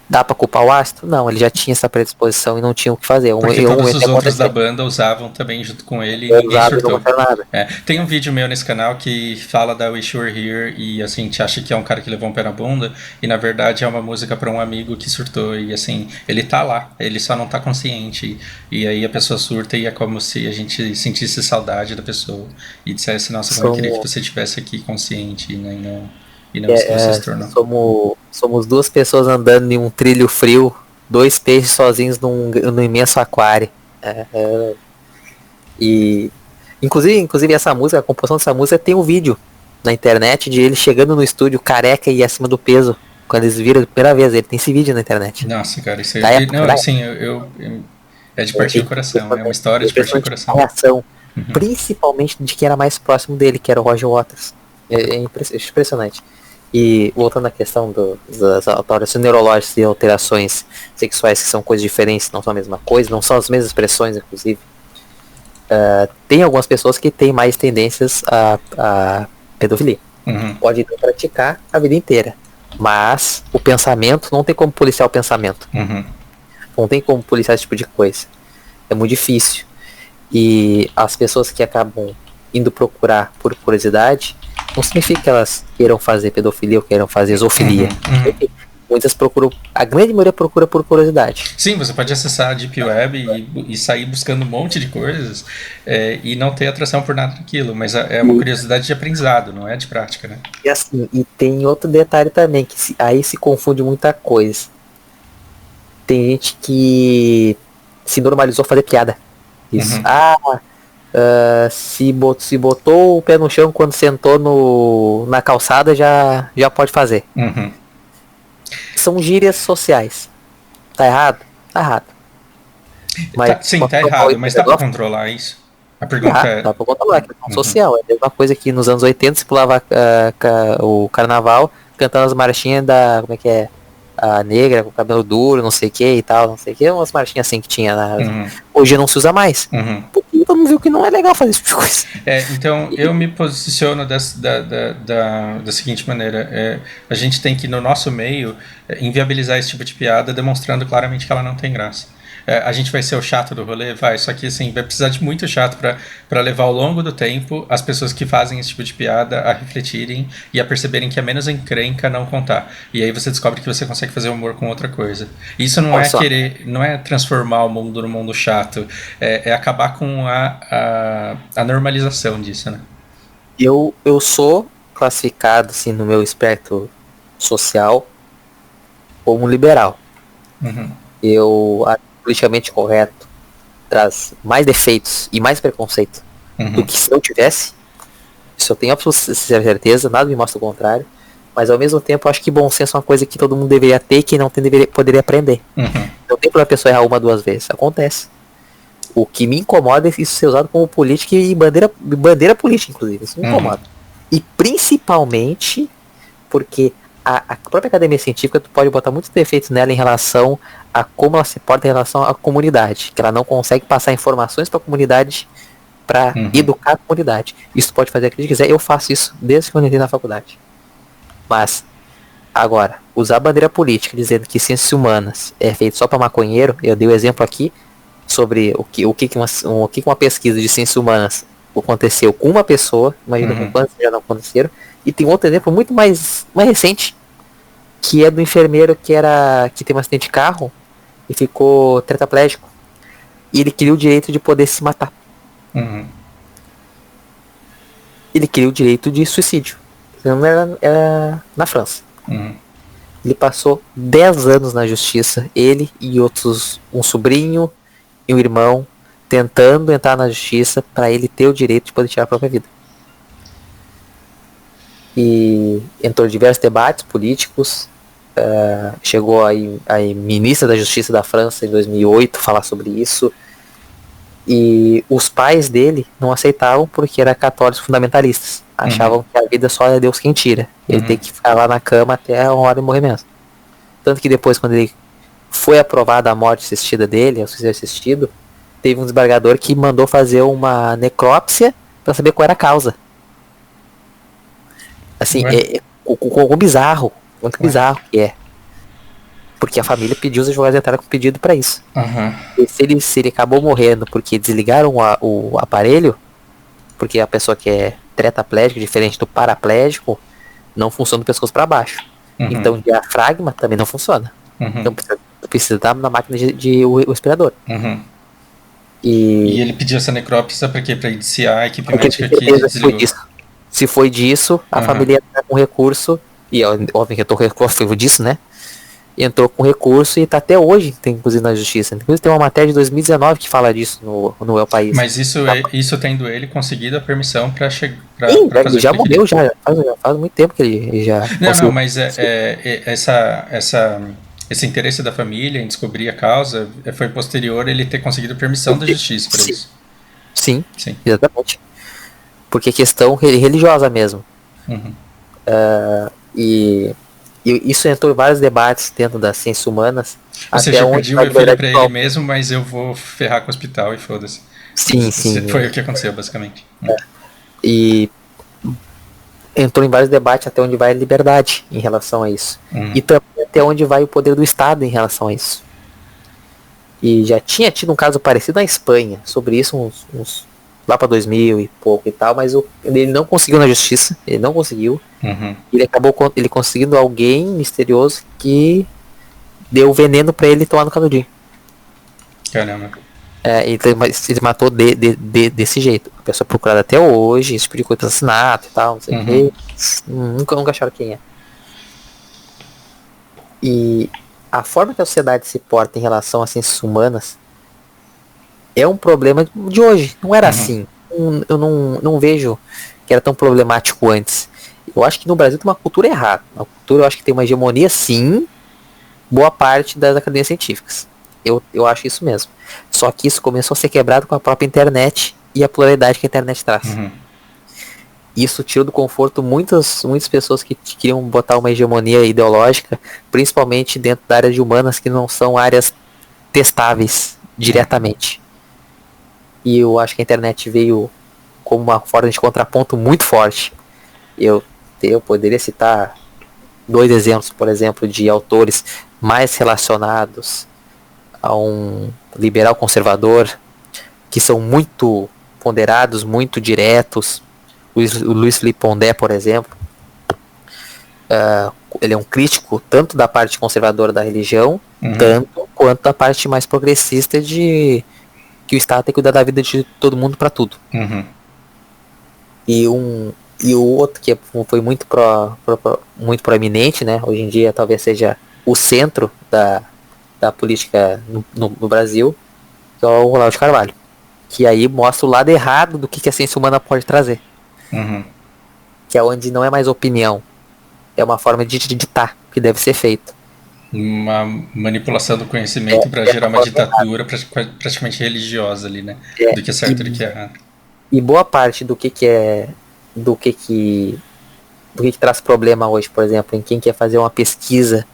[SPEAKER 2] Dá pra culpar o ácido? Não, ele já tinha essa predisposição e não tinha o que fazer.
[SPEAKER 1] Porque todos os outros da banda usavam também junto com ele e ninguém surtou.
[SPEAKER 2] Nada.
[SPEAKER 1] Tem um vídeo meu nesse canal que fala da Wish You Were Here e assim, te acha que é um cara que levou um pé na bunda e na verdade é uma música pra um amigo que surtou e assim, ele tá lá, ele só não tá consciente e aí a pessoa surta e é como se a gente sentisse saudade da pessoa e dissesse, nossa, como eu queria que você estivesse aqui consciente, né, e não isso que você se tornou.
[SPEAKER 2] Somos duas pessoas andando em um trilho frio, 2 peixes sozinhos num imenso aquário. E inclusive essa música, a composição dessa música tem um vídeo na internet de ele chegando no estúdio careca e acima do peso. Quando eles viram a primeira vez, ele tem esse vídeo na internet.
[SPEAKER 1] Nossa, cara, isso aí. Não, assim, é de partir o coração, é uma história de partir o coração.
[SPEAKER 2] Reação, principalmente de quem era mais próximo dele, que era o Roger Waters. É impressionante. E voltando à questão das alterações neurológicas e alterações sexuais, que são coisas diferentes, não são a mesma coisa, não são as mesmas expressões, inclusive. Tem algumas pessoas que têm mais tendências a pedofilia. Pode então praticar a vida inteira. Mas o pensamento, não tem como policiar o pensamento. Não tem como policiar esse tipo de coisa. É muito difícil. E as pessoas que acabam indo procurar por curiosidade, não significa que elas queiram fazer pedofilia ou queiram fazer zoofilia. Muitas procuram, a grande maioria procura por curiosidade.
[SPEAKER 1] Sim, você pode acessar a Deep Web e sair buscando um monte de coisas e não ter atração por nada daquilo, mas é uma curiosidade de aprendizado, não é de prática, né?
[SPEAKER 2] E assim, e tem outro detalhe também, que aí se confunde muita coisa. Tem gente que se normalizou fazer piada. Isso. Se botou o pé no chão quando sentou na calçada, já pode fazer. São gírias sociais. Tá errado? Tá errado.
[SPEAKER 1] Mas, sim, tá errado, mas dá pra controlar isso? A pergunta é...
[SPEAKER 2] Dá pra controlar, é questão social. É a mesma coisa que nos anos 80 se pulava o carnaval cantando as marchinhas da... Como é que é? A negra com cabelo duro, não sei o que e tal, não sei o que. Umas marchinhas assim que tinha. Hoje não se usa mais. Por todo mundo viu que não é legal fazer esse tipo de coisa.
[SPEAKER 1] Então eu me posiciono da seguinte maneira: a gente tem que, no nosso meio, inviabilizar esse tipo de piada, demonstrando claramente que ela não tem graça. A gente vai ser o chato do rolê? Vai, só que assim, vai precisar de muito chato para levar ao longo do tempo as pessoas que fazem esse tipo de piada a refletirem e a perceberem que é menos encrenca não contar. E aí você descobre que você consegue fazer humor com outra coisa. Isso não não é transformar o mundo num mundo chato, é acabar com a normalização disso, né?
[SPEAKER 2] Eu sou classificado, assim, no meu espectro social como liberal.
[SPEAKER 1] Uhum.
[SPEAKER 2] Eu acho politicamente correto traz mais defeitos e mais preconceito do que se não tivesse. Isso eu tenho absoluta certeza, nada me mostra o contrário. Mas ao mesmo tempo, eu acho que bom senso é uma coisa que todo mundo deveria ter e quem não tem poderia aprender. Não tem problema a pessoa errar 1 ou 2 vezes, acontece. O que me incomoda é isso ser usado como política e bandeira política, inclusive. Isso me incomoda. E principalmente porque a própria academia científica, tu pode botar muitos defeitos nela em relação a como ela se porta em relação à comunidade, que ela não consegue passar informações para a comunidade, para educar a comunidade. Isso pode fazer a que quiser, eu faço isso desde que eu entrei na faculdade. Mas, agora, usar a bandeira política dizendo que ciências humanas é feito só para maconheiro, eu dei o exemplo aqui sobre o que uma pesquisa de ciências humanas aconteceu com uma pessoa, imagina com quantos já não aconteceram, e tem outro exemplo muito mais recente, que é do enfermeiro que tem um acidente de carro e ficou tetraplégico. E ele queria o direito de poder se matar. Ele queria o direito de suicídio. Não era na França. Ele passou 10 anos na justiça, ele e outros, um sobrinho e um irmão, tentando entrar na justiça para ele ter o direito de poder tirar a própria vida. E entrou em diversos debates políticos. Chegou a ministra da Justiça da França em 2008 falar sobre isso, e os pais dele não aceitavam porque eram católicos fundamentalistas, achavam que a vida só é Deus quem tira, ele tem que ficar lá na cama até a hora de morrer mesmo. Tanto que depois, quando ele foi aprovada a morte assistida dele, o suicídio assistido, teve um desembargador que mandou fazer uma necrópsia para saber qual era a causa. Assim, com bizarro. Muito bizarro que é. Porque a família pediu, os advogados entraram com pedido pra isso. E se ele acabou morrendo porque desligaram o aparelho, porque a pessoa que é tetraplégico, diferente do paraplégico, não funciona do pescoço pra baixo. Então o diafragma também não funciona. Então precisa estar na máquina de respirador.
[SPEAKER 1] E ele pediu essa necrópsia pra quê? Pra indiciar a equipe médica que desligou.
[SPEAKER 2] Se foi disso, a família entra com recurso. E óbvio que entrou com recurso disso, né? Entrou com recurso e tá até hoje, tem inclusive na justiça. Inclusive tem uma matéria de 2019 que fala disso no El País.
[SPEAKER 1] Mas isso tendo ele conseguido a permissão pra chegar.
[SPEAKER 2] Ele já morreu, já faz muito tempo que ele já.
[SPEAKER 1] Não, mas esse interesse da família em descobrir a causa foi posterior ele ter conseguido permissão da justiça para isso.
[SPEAKER 2] Sim, exatamente. Porque é questão religiosa mesmo. E isso entrou em vários debates dentro das ciências humanas.
[SPEAKER 1] Ou seja, eu pedi o filho pra ele mesmo, mas eu vou ferrar com o hospital e foda-se.
[SPEAKER 2] Sim.
[SPEAKER 1] Foi o que aconteceu, basicamente.
[SPEAKER 2] E entrou em vários debates até onde vai a liberdade em relação a isso. E também até onde vai o poder do Estado em relação a isso. E já tinha tido um caso parecido na Espanha sobre isso, uns lá para 2000 e pouco e tal, mas ele não conseguiu na justiça, ele não conseguiu. Ele acabou conseguindo alguém misterioso que deu veneno para ele tomar no canudinho.
[SPEAKER 1] Caramba.
[SPEAKER 2] Ele matou desse jeito. A pessoa procurada até hoje, esse tipo de coisa, assassinato e tal, não sei o que. Nunca acharam quem é. E a forma que a sociedade se porta em relação às ciências humanas é um problema de hoje. Não era assim. Eu não vejo que era tão problemático antes. Eu acho que no Brasil tem uma cultura errada. Uma cultura, eu acho que tem uma hegemonia, sim, boa parte das academias científicas. Eu acho isso mesmo. Só que isso começou a ser quebrado com a própria internet e a pluralidade que a internet traz. Isso tirou do conforto muitas pessoas que queriam botar uma hegemonia ideológica, principalmente dentro da área de humanas, que não são áreas testáveis diretamente. e eu acho que a internet veio como uma forma de contraponto muito forte. Eu poderia citar 2 exemplos, por exemplo, de autores mais relacionados a um liberal conservador, que são muito ponderados, muito diretos. O Luiz Felipe Pondé, por exemplo, ele é um crítico tanto da parte conservadora da religião, tanto quanto da parte mais progressista de que o Estado tem que cuidar da vida de todo mundo para tudo. E o outro que foi muito proeminente, né? Hoje em dia talvez seja o centro da política no Brasil, que é o Olavo de Carvalho. Que aí mostra o lado errado do que a ciência humana pode trazer. Que é onde não é mais opinião, é uma forma de ditar o que deve ser feito.
[SPEAKER 1] Uma manipulação do conhecimento para gerar uma ditadura praticamente religiosa ali, né? Do que é certo e do que é errado.
[SPEAKER 2] E boa parte do que traz problema hoje, por exemplo, em quem quer fazer uma pesquisa.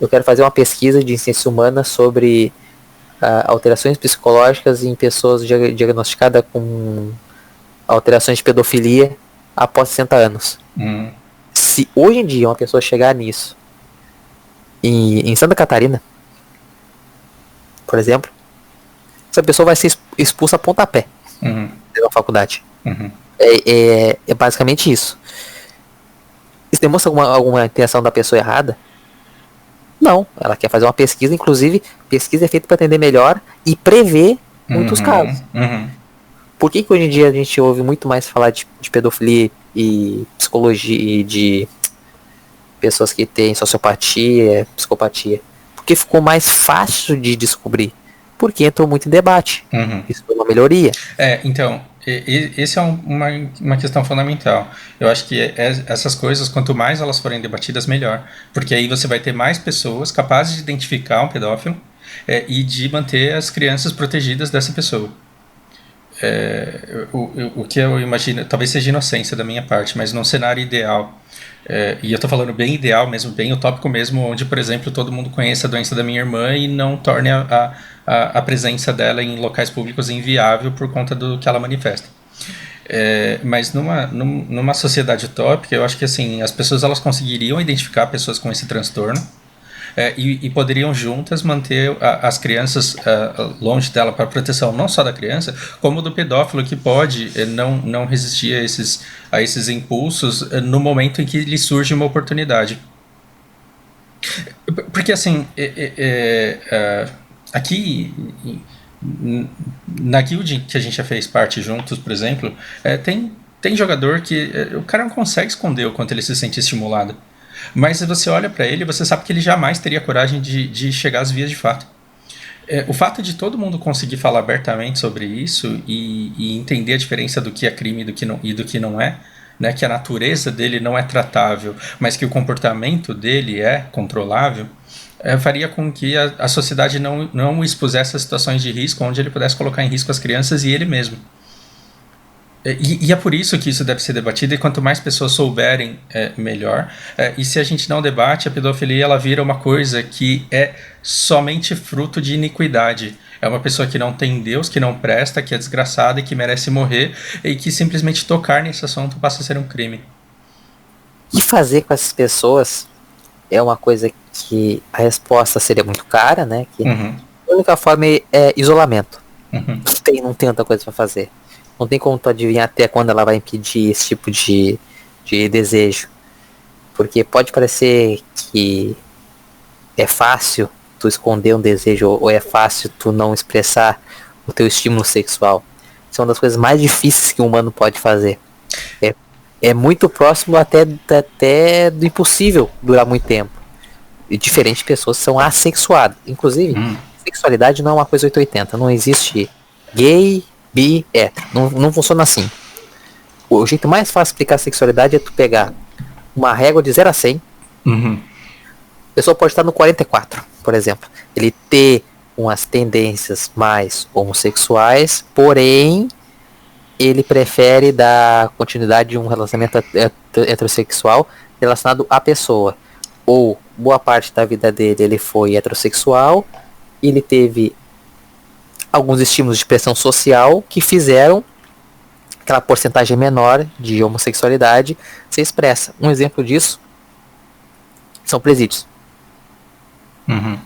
[SPEAKER 2] Eu quero fazer uma pesquisa de ciência humana sobre alterações psicológicas em pessoas diagnosticadas com alterações de pedofilia após 60 anos. Se hoje em dia uma pessoa chegar nisso em Santa Catarina, por exemplo, essa pessoa vai ser expulsa a pontapé da faculdade. É basicamente isso. Isso demonstra alguma intenção da pessoa errada? Não, ela quer fazer uma pesquisa, inclusive pesquisa é feita para entender melhor e prever muitos casos. Por que hoje em dia a gente ouve muito mais falar de pedofilia e psicologia e de pessoas que têm sociopatia, psicopatia? Porque ficou mais fácil de descobrir, porque entrou muito em debate. Isso foi uma melhoria.
[SPEAKER 1] Então, esse é uma questão fundamental. Eu acho que essas coisas, quanto mais elas forem debatidas, melhor. Porque aí você vai ter mais pessoas capazes de identificar um pedófilo e de manter as crianças protegidas dessa pessoa. O que eu imagino, talvez seja inocência da minha parte, mas num cenário ideal, e eu tô falando bem ideal mesmo, bem utópico mesmo, onde, por exemplo, todo mundo conheça a doença da minha irmã e não torne a presença dela em locais públicos inviável por conta do que ela manifesta. Mas numa sociedade utópica, eu acho que assim, as pessoas elas conseguiriam identificar pessoas com esse transtorno, e poderiam juntas manter as crianças longe dela para proteção não só da criança, como do pedófilo que pode não resistir a esses impulsos no momento em que lhe surge uma oportunidade. Porque assim, aqui na guild que a gente já fez parte juntos, por exemplo, tem jogador que o cara não consegue esconder o quanto ele se sente estimulado. Mas se você olha para ele, você sabe que ele jamais teria coragem de chegar às vias de fato. O fato de todo mundo conseguir falar abertamente sobre isso e entender a diferença do que é crime e do que não é, né, que a natureza dele não é tratável, mas que o comportamento dele é controlável, faria com que a sociedade não expusesse a situações de risco onde ele pudesse colocar em risco as crianças e ele mesmo. E é por isso que isso deve ser debatido, e quanto mais pessoas souberem, melhor. E se a gente não debate, a pedofilia ela vira uma coisa que é somente fruto de iniquidade. É uma pessoa que não tem Deus, que não presta, que é desgraçada e que merece morrer, e que simplesmente tocar nesse assunto passa a ser um crime.
[SPEAKER 2] E fazer com essas pessoas é uma coisa que a resposta seria muito cara, né? Que a única forma é isolamento. Não tem outra coisa para fazer. Não tem como tu adivinhar até quando ela vai impedir esse tipo de desejo. Porque pode parecer que é fácil tu esconder um desejo, ou é fácil tu não expressar o teu estímulo sexual. Isso é uma das coisas mais difíceis que um humano pode fazer. É muito próximo até do impossível durar muito tempo. E diferentes pessoas são assexuadas. Inclusive, sexualidade não é uma coisa 880. Não existe gay, bi, hétero. Não funciona assim. O jeito mais fácil de explicar a sexualidade é tu pegar uma régua de 0 a 100. A pessoa pode estar no 44, por exemplo. Ele ter umas tendências mais homossexuais, porém ele prefere dar continuidade de um relacionamento heterossexual relacionado à pessoa. Ou boa parte da vida dele ele foi heterossexual, ele teve alguns estímulos de pressão social que fizeram aquela porcentagem menor de homossexualidade ser expressa. Um exemplo disso são presídios.
[SPEAKER 1] Uhum.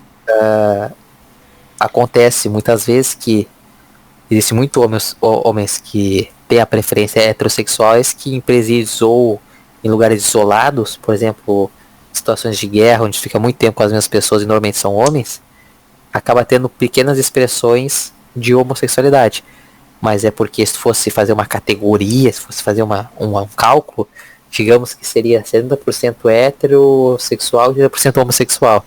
[SPEAKER 2] Acontece muitas vezes que existem muitos homens que têm a preferência heterossexuais que em presídios ou em lugares isolados, por exemplo, situações de guerra, onde fica muito tempo com as mesmas pessoas e normalmente são homens, acaba tendo pequenas expressões de homossexualidade. Mas é porque se fosse fazer uma categoria, se fosse fazer um cálculo, digamos que seria 70% heterossexual e 30% homossexual.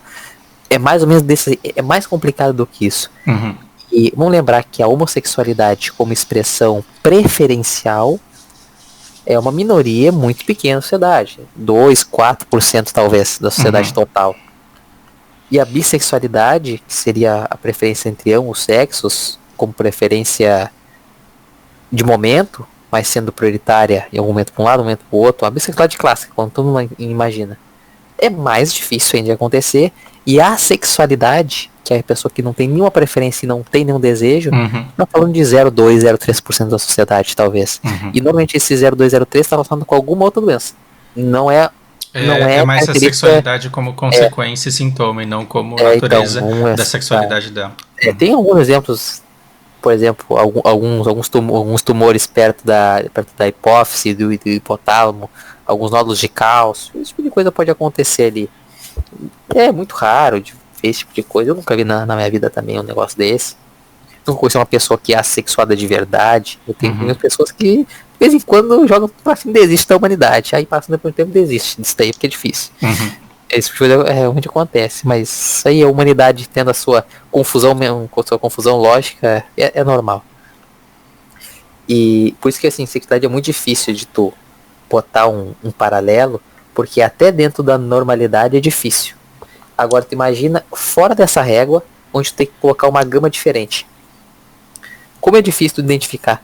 [SPEAKER 2] É mais ou menos é mais complicado do que isso.
[SPEAKER 1] Uhum.
[SPEAKER 2] E vamos lembrar que a homossexualidade como expressão preferencial é uma minoria muito pequena na sociedade. 2, 4% talvez da sociedade total. E a bissexualidade, que seria a preferência entre ambos os sexos, como preferência de momento, mas sendo prioritária em algum momento para um lado, um momento para o outro, a bissexualidade clássica, como todo mundo imagina, é mais difícil ainda de acontecer. E a sexualidade, que é a pessoa que não tem nenhuma preferência e não tem nenhum desejo, não falando de 0,2, 0,3% da sociedade, talvez. E normalmente esse 0,2, 0,3 está relacionado com alguma outra doença. Não é
[SPEAKER 1] mais a sexualidade como consequência e sintoma, e não como natureza da sexualidade dela.
[SPEAKER 2] Tem alguns exemplos, por exemplo, alguns tumores perto da hipófise, do hipotálamo, alguns nódulos de cálcio, esse tipo de coisa pode acontecer ali. É muito raro de ver esse tipo de coisa. Eu nunca vi na minha vida também um negócio desse. Nunca conheci uma pessoa que é assexuada de verdade. Eu tenho muitas pessoas que de vez em quando jogam pra cima, desiste da humanidade. Aí passa depois de tempo desiste disso daí, porque é difícil. Esse tipo de coisa realmente acontece. Mas isso aí, a humanidade tendo a sua confusão lógica, é normal. E por isso que assim, sexualidade é muito difícil de tu botar um paralelo, porque até dentro da normalidade é difícil. Agora tu imagina fora dessa régua, onde tu tem que colocar uma gama diferente. Como é difícil de identificar.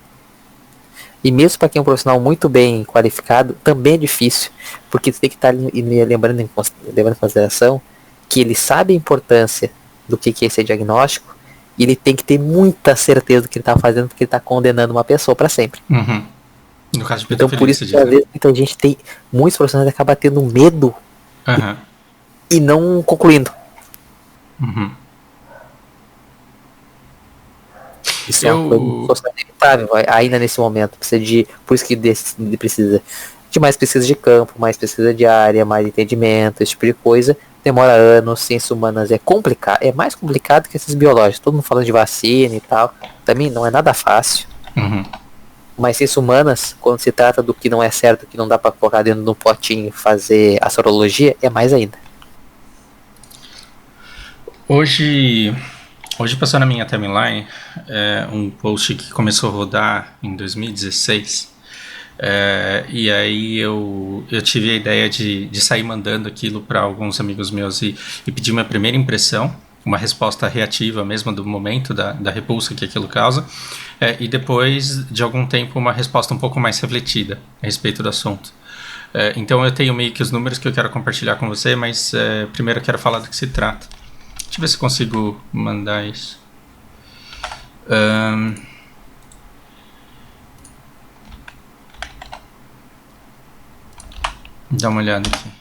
[SPEAKER 2] E mesmo para quem é um profissional muito bem qualificado, também é difícil, porque tu tem que estar levando em consideração que ele sabe a importância do que é esse diagnóstico, e ele tem que ter muita certeza do que ele está fazendo, porque ele está condenando uma pessoa para sempre.
[SPEAKER 1] No caso de
[SPEAKER 2] então por isso que às vezes muita gente muitos profissionais acabam tendo medo e não concluindo. Isso é uma coisa inevitável ainda nesse momento. Por isso que precisa de mais pesquisa de campo, mais pesquisa de área, mais entendimento, esse tipo de coisa. Demora anos, ciências humanas é complicado, é mais complicado que esses biológicos. Todo mundo falando de vacina e tal. Também não é nada fácil. Mas ciências humanas, quando se trata do que não é certo, que não dá pra colocar dentro de um potinho e fazer a sorologia, é mais ainda.
[SPEAKER 1] Hoje passou na minha timeline um post que começou a rodar em 2016. E aí eu tive a ideia de sair mandando aquilo para alguns amigos meus e pedir minha primeira impressão, uma resposta reativa mesmo do momento, da repulsa que aquilo causa, e depois de algum tempo uma resposta um pouco mais refletida a respeito do assunto. Então eu tenho meio que os números que eu quero compartilhar com você, mas primeiro eu quero falar do que se trata. Deixa eu ver se consigo mandar isso. Dá uma olhada aqui.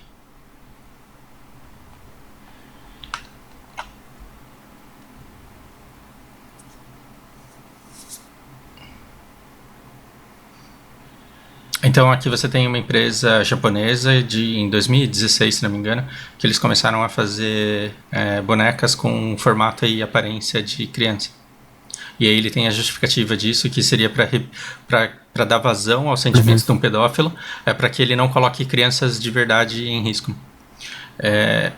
[SPEAKER 1] Então aqui você tem uma empresa japonesa em 2016, se não me engano, que eles começaram a fazer bonecas com formato e aparência de criança. E aí ele tem a justificativa disso, que seria para dar vazão aos sentimentos de um pedófilo, para que ele não coloque crianças de verdade em risco.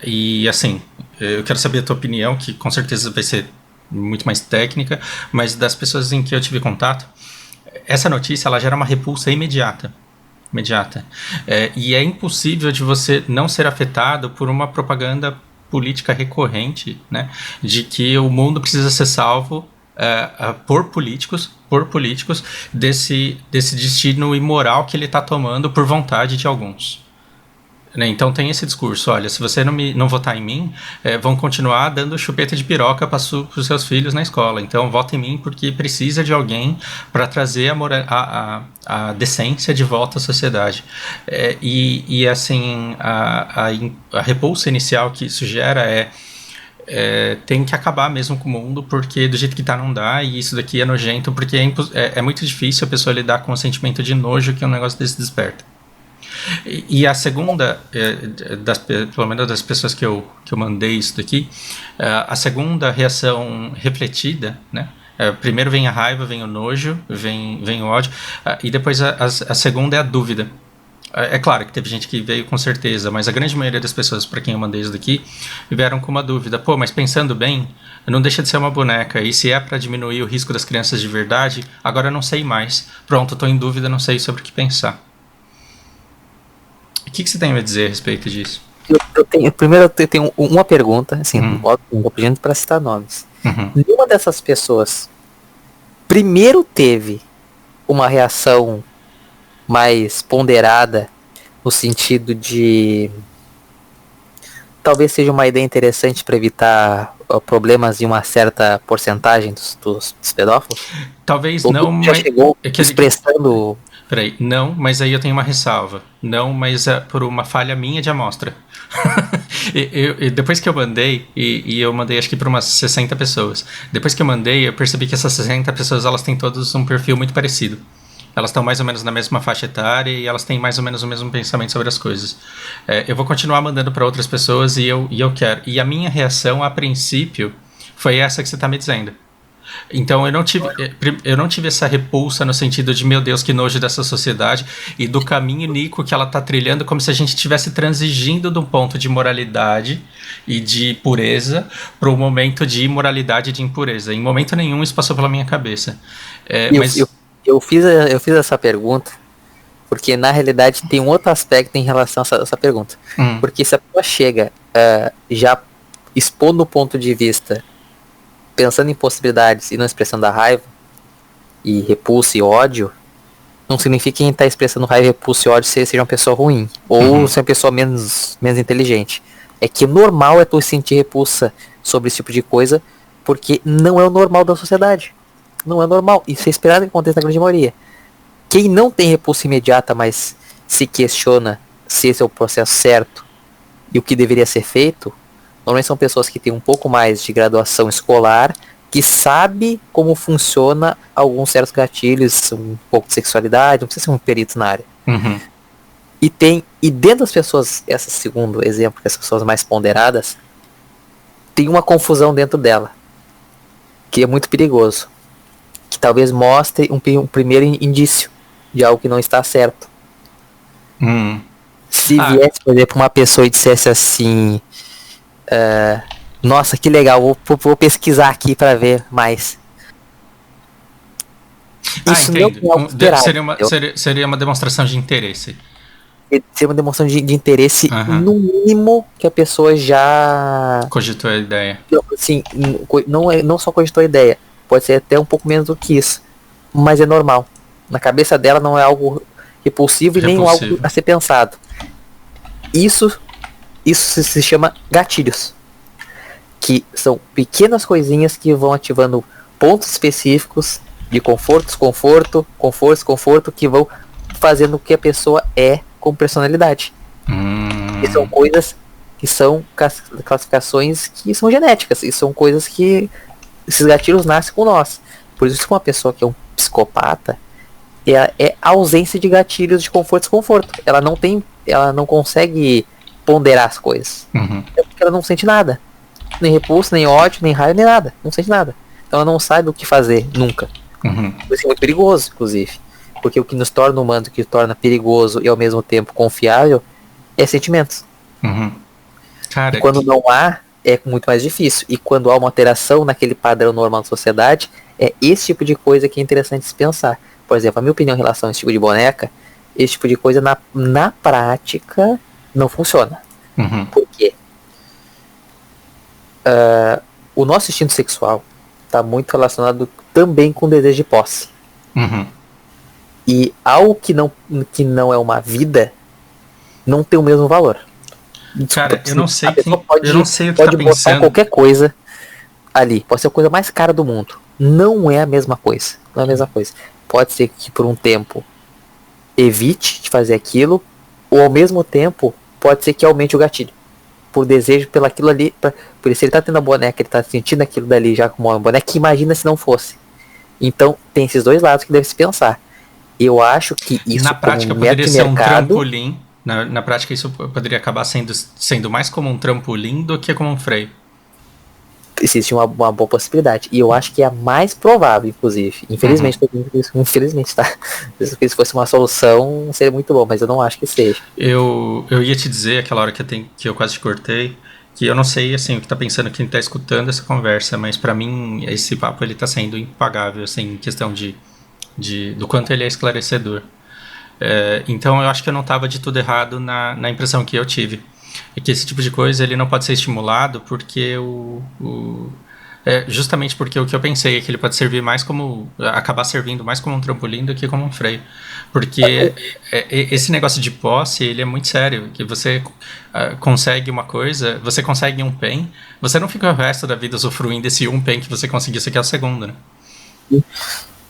[SPEAKER 1] E assim, eu quero saber a tua opinião, que com certeza vai ser muito mais técnica, mas das pessoas em que eu tive contato, essa notícia ela gera uma repulsa imediata. E é impossível de você não ser afetado por uma propaganda política recorrente, né, de que o mundo precisa ser salvo por políticos desse destino imoral que ele está tomando por vontade de alguns. Né? Então tem esse discurso, olha, se você não votar em mim, vão continuar dando chupeta de piroca para os seus filhos na escola. Então vota em mim porque precisa de alguém para trazer a decência de volta à sociedade. E assim, a repulsa inicial que isso gera tem que acabar mesmo com o mundo, porque do jeito que tá não dá, e isso daqui é nojento, porque é muito difícil a pessoa lidar com o sentimento de nojo que um negócio desse desperta. E a segunda, pelo menos das pessoas que eu mandei isso daqui, a segunda reação refletida, né? Primeiro vem a raiva, vem o nojo, vem o ódio, e depois a segunda é a dúvida. É claro que teve gente que veio com certeza, mas a grande maioria das pessoas para quem eu mandei isso daqui vieram com uma dúvida. Pô, mas pensando bem, não deixa de ser uma boneca, e se é para diminuir o risco das crianças de verdade, agora eu não sei mais. Pronto, estou em dúvida, não sei sobre o que pensar. O que você tem a dizer a respeito disso?
[SPEAKER 2] Primeiro eu tenho uma pergunta, assim, não vou pedindo para citar nomes. Nenhuma dessas pessoas primeiro teve uma reação mais ponderada, no sentido de talvez seja uma ideia interessante para evitar problemas em uma certa porcentagem dos pedófilos?
[SPEAKER 1] Talvez
[SPEAKER 2] ou
[SPEAKER 1] não,
[SPEAKER 2] já chegou expressando...
[SPEAKER 1] Peraí, não, mas aí eu tenho uma ressalva. Não, mas é por uma falha minha de amostra. Depois que eu mandei, e eu mandei acho que para umas 60 pessoas. Depois que eu mandei, eu percebi que essas 60 pessoas, elas têm todas um perfil muito parecido. Elas estão mais ou menos na mesma faixa etária e elas têm mais ou menos o mesmo pensamento sobre as coisas. Eu vou continuar mandando para outras pessoas e eu quero. E a minha reação, a princípio, foi essa que você está me dizendo. Então eu não tive essa repulsa no sentido de, meu Deus, que nojo dessa sociedade e do caminho iníquo que ela está trilhando, como se a gente estivesse transigindo de um ponto de moralidade e de pureza para um momento de imoralidade e de impureza. Em momento nenhum isso passou pela minha cabeça.
[SPEAKER 2] Eu fiz essa pergunta porque na realidade tem um outro aspecto em relação a essa pergunta. Porque se a pessoa chega já expondo o ponto de vista, pensando em possibilidades e não expressando a raiva e repulsa e ódio, não significa que quem está expressando raiva, repulsa e ódio seja uma pessoa ruim ou seja uma pessoa menos inteligente. É que normal é tu sentir repulsa sobre esse tipo de coisa, porque não é o normal da sociedade. Não é normal. Isso é esperado que aconteça na grande maioria. Quem não tem repulsa imediata, mas se questiona se esse é o processo certo e o que deveria ser feito, normalmente são pessoas que têm um pouco mais de graduação escolar, que sabe como funciona alguns certos gatilhos, um pouco de sexualidade, não precisa ser um perito na área. E dentro das pessoas, esse segundo exemplo, que as pessoas mais ponderadas, tem uma confusão dentro dela, que é muito perigoso, que talvez mostre um primeiro indício de algo que não está certo. Se viesse, por exemplo, uma pessoa e dissesse assim... nossa, que legal, vou pesquisar aqui para ver mais.
[SPEAKER 1] Isso não é algo esperado, seria uma demonstração de interesse.
[SPEAKER 2] Seria uma demonstração de interesse, no mínimo, que a pessoa já...
[SPEAKER 1] cogitou a ideia.
[SPEAKER 2] Assim, não só cogitou a ideia, pode ser até um pouco menos do que isso, mas é normal. Na cabeça dela não é algo repulsivo e nem algo a ser pensado. Isso se chama gatilhos, que são pequenas coisinhas que vão ativando pontos específicos de desconforto, que vão fazendo o que a pessoa é com personalidade. E são coisas que são classificações que são genéticas, e são coisas que esses gatilhos nascem com nós. Por isso que uma pessoa que é um psicopata é a ausência de gatilhos de conforto e desconforto. Ela não consegue ponderar as coisas. É porque ela não sente nada. Nem repulso, nem ódio, nem raiva, nem nada. Não sente nada. Então ela não sabe o que fazer, nunca. Isso é muito perigoso, inclusive. Porque o que nos torna humano, o que torna perigoso e ao mesmo tempo confiável, é sentimentos.
[SPEAKER 1] Cara,
[SPEAKER 2] e quando não há, é muito mais difícil. E quando há uma alteração naquele padrão normal da sociedade, é esse tipo de coisa que é interessante se pensar. Por exemplo, a minha opinião em relação a esse tipo de boneca, esse tipo de coisa na prática não funciona. Por quê? O nosso instinto sexual está muito relacionado também com o desejo de posse. E algo que não é uma vida, não tem o mesmo valor.
[SPEAKER 1] Cara, eu não sei
[SPEAKER 2] A pessoa
[SPEAKER 1] eu não sei o que tá
[SPEAKER 2] pode botar
[SPEAKER 1] pensando.
[SPEAKER 2] qualquer coisa ali. Pode ser a coisa mais cara do mundo. Não é a mesma coisa. Não é a mesma coisa. Pode ser que por um tempo evite de fazer aquilo, ou ao mesmo tempo pode ser que aumente o gatilho. Por desejo pelo aquilo ali. Por isso ele tá tendo a boneca, ele tá sentindo aquilo dali já como uma boneca, que imagina se não fosse. Então tem esses dois lados que deve se pensar. Eu acho que isso
[SPEAKER 1] Na
[SPEAKER 2] como
[SPEAKER 1] prática
[SPEAKER 2] um método
[SPEAKER 1] poderia
[SPEAKER 2] de
[SPEAKER 1] ser um
[SPEAKER 2] mercado,
[SPEAKER 1] trampolim. Na prática isso poderia acabar sendo mais como um trampolim do que como um freio.
[SPEAKER 2] existe uma boa possibilidade. E eu acho que é a mais provável, inclusive. Infelizmente, infelizmente, tá? Se fosse uma solução, seria muito bom, mas eu não acho que seja.
[SPEAKER 1] Eu ia te dizer aquela hora que eu quase te cortei, que eu não sei assim o que tá pensando quem tá escutando essa conversa, mas pra mim esse papo ele tá sendo impagável, assim, em questão do quanto ele é esclarecedor. Então eu acho que eu não estava de tudo errado na impressão que eu tive. É que esse tipo de coisa ele não pode ser estimulado porque justamente porque o que eu pensei é que ele pode servir mais como acabar servindo mais como um trampolim do que como um freio, porque esse negócio de posse ele é muito sério, que você consegue uma coisa, você consegue um pen, você não fica o resto da vida usufruindo desse um pen que você conseguiu, isso aqui é o segundo, né?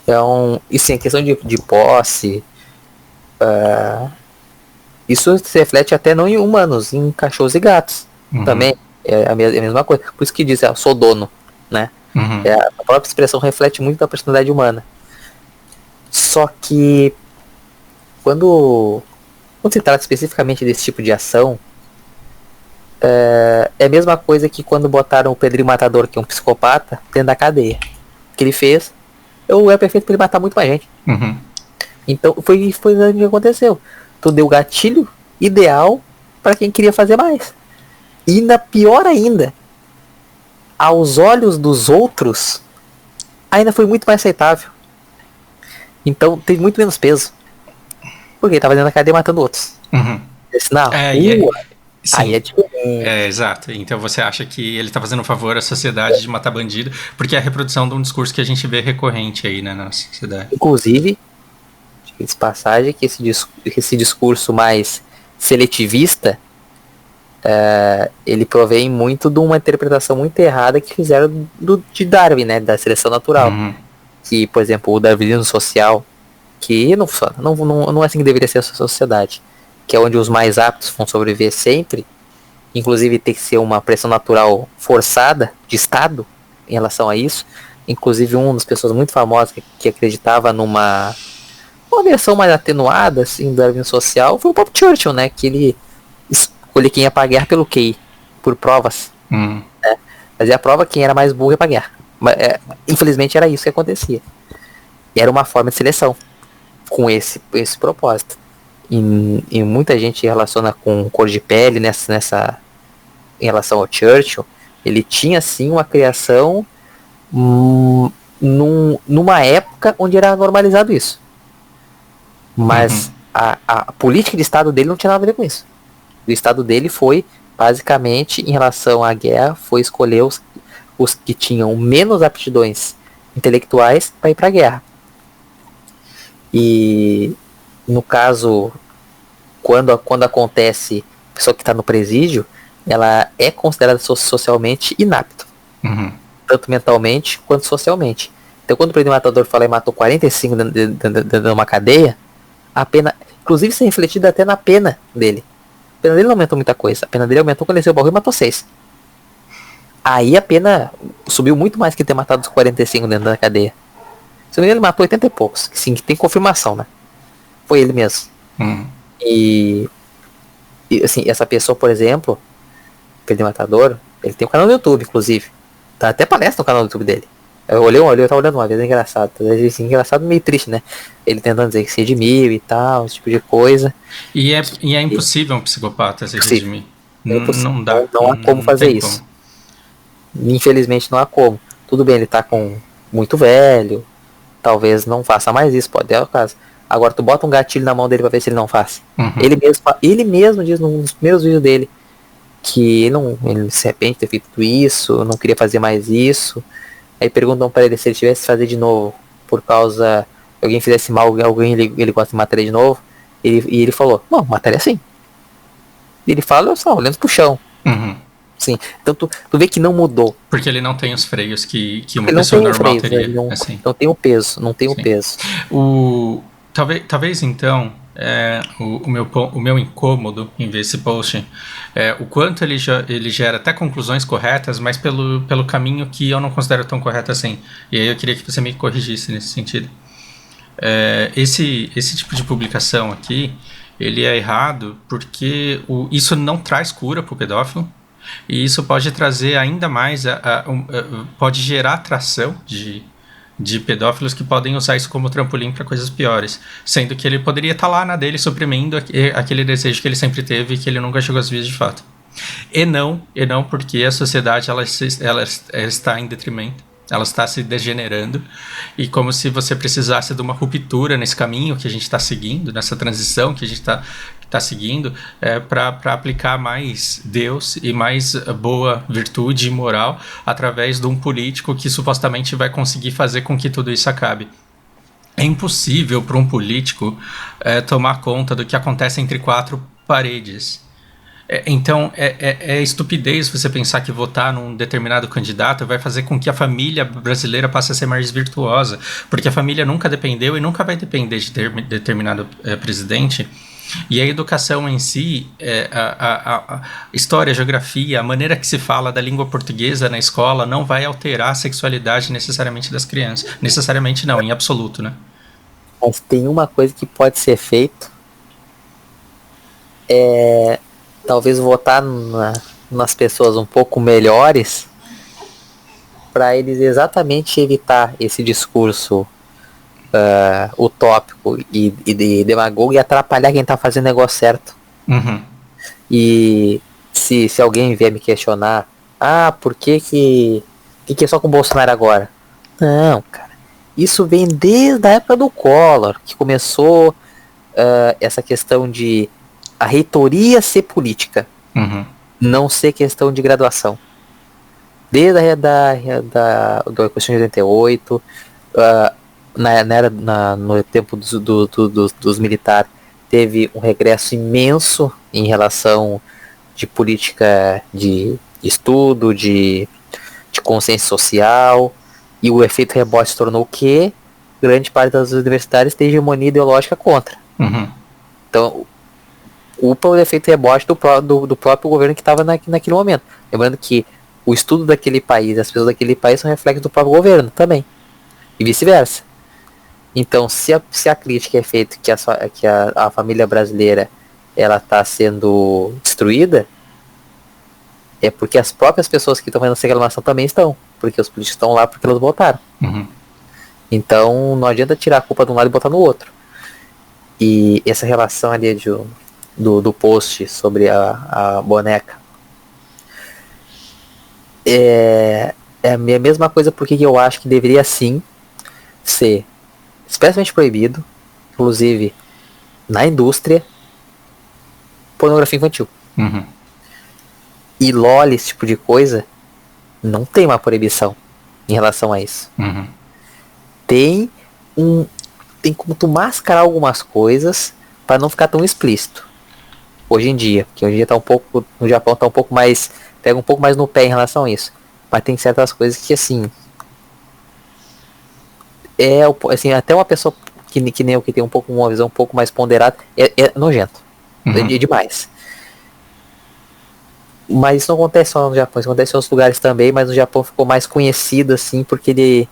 [SPEAKER 2] Então, e sim, a questão de posse, isso se reflete até não em humanos, em cachorros e gatos.
[SPEAKER 1] Uhum.
[SPEAKER 2] Também é a mesma coisa. Por isso que diz, sou dono, né?
[SPEAKER 1] Uhum.
[SPEAKER 2] A própria expressão reflete muito da personalidade humana. Só que quando se trata especificamente desse tipo de ação, é a mesma coisa que quando botaram o Pedrinho Matador, que é um psicopata, dentro da cadeia. O que ele fez, é perfeito para ele matar muito mais gente.
[SPEAKER 1] Uhum.
[SPEAKER 2] Então foi o que aconteceu. Tu deu o gatilho ideal para quem queria fazer mais. E ainda pior ainda, aos olhos dos outros, ainda foi muito mais aceitável. Então teve muito menos peso. Porque ele tava dentro da cadeia matando outros.
[SPEAKER 1] Uhum.
[SPEAKER 2] Na rua, aí é diferente.
[SPEAKER 1] Exato. Então você acha que ele tá fazendo um favor à sociedade de matar bandido, porque é a reprodução de um discurso que a gente vê recorrente aí, né, na nossa sociedade.
[SPEAKER 2] Inclusive, de passagem, que esse discurso mais seletivista, ele provém muito de uma interpretação muito errada que fizeram de Darwin, né, da seleção natural.
[SPEAKER 1] Uhum.
[SPEAKER 2] Que, por exemplo, o darwinismo social, que não funciona, não é assim que deveria ser a sociedade, que é onde os mais aptos vão sobreviver sempre, inclusive tem que ser uma pressão natural forçada de Estado em relação a isso. Inclusive uma das pessoas muito famosas que acreditava uma versão mais atenuada assim, do darwinismo social foi o próprio Churchill, né, que ele escolheu quem ia pra guerra pelo QI, por provas. Fazia a prova, quem era mais burro ia pra guerra. Mas, infelizmente era isso que acontecia. E era uma forma de seleção com esse propósito. E muita gente relaciona com cor de pele nessa em relação ao Churchill. Ele tinha sim uma criação numa época onde era normalizado isso. Mas a política de Estado dele não tinha nada a ver com isso. O Estado dele foi basicamente em relação à guerra, foi escolher os que tinham menos aptidões intelectuais para ir para a guerra. E no caso, quando acontece a pessoa que está no presídio, ela é considerada socialmente inapta, tanto mentalmente quanto socialmente. Então quando o Pedrinho Matador fala e matou 45 dentro de uma cadeia, a pena, inclusive isso é refletido até na pena dele. A pena dele não aumentou muita coisa, a pena dele aumentou quando ele saiu o barril e matou 6. Aí a pena subiu muito mais que ter matado os 45 dentro da cadeia. Se não me engano, ele matou 80 e poucos. Sim, que tem confirmação, né? Foi ele mesmo. E assim, essa pessoa, por exemplo, Pedro Matador, ele tem um canal no YouTube, inclusive. Tá até palestra no canal do YouTube dele. Eu tava olhando uma vez, é engraçado. Assim, engraçado meio triste, né? Ele tentando dizer que se redimiu e tal, esse tipo de coisa.
[SPEAKER 1] E é impossível um psicopata se redimir. Não dá.
[SPEAKER 2] Não há como fazer isso. Infelizmente não há como. Tudo bem, ele tá muito velho. Talvez não faça mais isso, pode ser o caso. Agora tu bota um gatilho na mão dele pra ver se ele não faz. Ele mesmo diz nos primeiros vídeos dele que ele se arrepende de ter feito isso, não queria fazer mais isso. Aí perguntam pra ele se ele tivesse que fazer de novo por causa que alguém fizesse mal, alguém ele gosta de matar ele de novo. E ele falou, não, mataria sim. Ele fala só, olhando pro chão.
[SPEAKER 1] Uhum.
[SPEAKER 2] Sim. Então tu vê que não mudou.
[SPEAKER 1] Porque ele não tem os freios que uma
[SPEAKER 2] Ele não
[SPEAKER 1] pessoa
[SPEAKER 2] tem o
[SPEAKER 1] normal
[SPEAKER 2] freio,
[SPEAKER 1] teria.
[SPEAKER 2] ele não,
[SPEAKER 1] Assim.
[SPEAKER 2] não tem o peso, não tem o
[SPEAKER 1] Sim.
[SPEAKER 2] peso.
[SPEAKER 1] Talvez então, o meu incômodo em ver esse post é o quanto ele gera até conclusões corretas, mas pelo caminho que eu não considero tão correto assim. E aí eu queria que você me corrigisse nesse sentido. Esse tipo de publicação aqui, ele é errado porque isso não traz cura para o pedófilo. E isso pode trazer ainda mais, pode gerar atração de pedófilos que podem usar isso como trampolim para coisas piores. Sendo que ele poderia estar lá na dele suprimindo aquele desejo que ele sempre teve e que ele nunca chegou às vias de fato. E não porque a sociedade ela está em detrimento. Ela está se degenerando e como se você precisasse de uma ruptura nesse caminho que a gente está seguindo, nessa transição que a gente está seguindo, para aplicar mais Deus e mais boa virtude e moral através de um político que supostamente vai conseguir fazer com que tudo isso acabe. É impossível para um político tomar conta do que acontece entre quatro paredes. Então, é estupidez você pensar que votar num determinado candidato vai fazer com que a família brasileira passe a ser mais virtuosa, porque a família nunca dependeu e nunca vai depender de determinado presidente. E a educação em si, a história, a geografia, a maneira que se fala da língua portuguesa na escola não vai alterar a sexualidade necessariamente das crianças. Necessariamente não, em absoluto, né?
[SPEAKER 2] Mas tem uma coisa que pode ser feito, talvez votar nas pessoas um pouco melhores para eles exatamente evitar esse discurso utópico e demagogo e atrapalhar quem tá fazendo o negócio certo.
[SPEAKER 1] Uhum.
[SPEAKER 2] E se alguém vier me questionar, por que é só com o Bolsonaro agora? Não, cara, isso vem desde a época do Collor, que começou essa questão de a reitoria ser política, não ser questão de graduação. Desde da Constituição de 88, no tempo dos militares, teve um regresso imenso em relação de política de estudo, de consciência social, e o efeito rebote se tornou que grande parte das universidades tem hegemonia ideológica contra. Então, culpa o efeito rebote do próprio governo que estava naquele momento. Lembrando que o estudo daquele país, as pessoas daquele país são reflexos do próprio governo também. E vice-versa. Então, se a crítica é feita que a família brasileira ela está sendo destruída, é porque as próprias pessoas que estão fazendo essa reclamação também estão. Porque os políticos estão lá porque eles votaram. Então, não adianta tirar a culpa de um lado e botar no outro. E essa relação ali do post sobre a boneca é a mesma coisa porque eu acho que deveria sim ser especialmente proibido, inclusive na indústria, pornografia infantil. E LOL, esse tipo de coisa, não tem uma proibição em relação a isso. Tem como tu mascarar algumas coisas para não ficar tão explícito. Hoje em dia, que hoje em dia tá um pouco, no Japão tá um pouco mais, pega um pouco mais no pé em relação a isso. Mas tem certas coisas que assim, assim, até uma pessoa que nem eu, que tem uma visão um pouco mais ponderada, é nojento. É demais. Mas isso não acontece só no Japão, isso acontece em outros lugares também, mas no Japão ficou mais conhecido assim, porque ele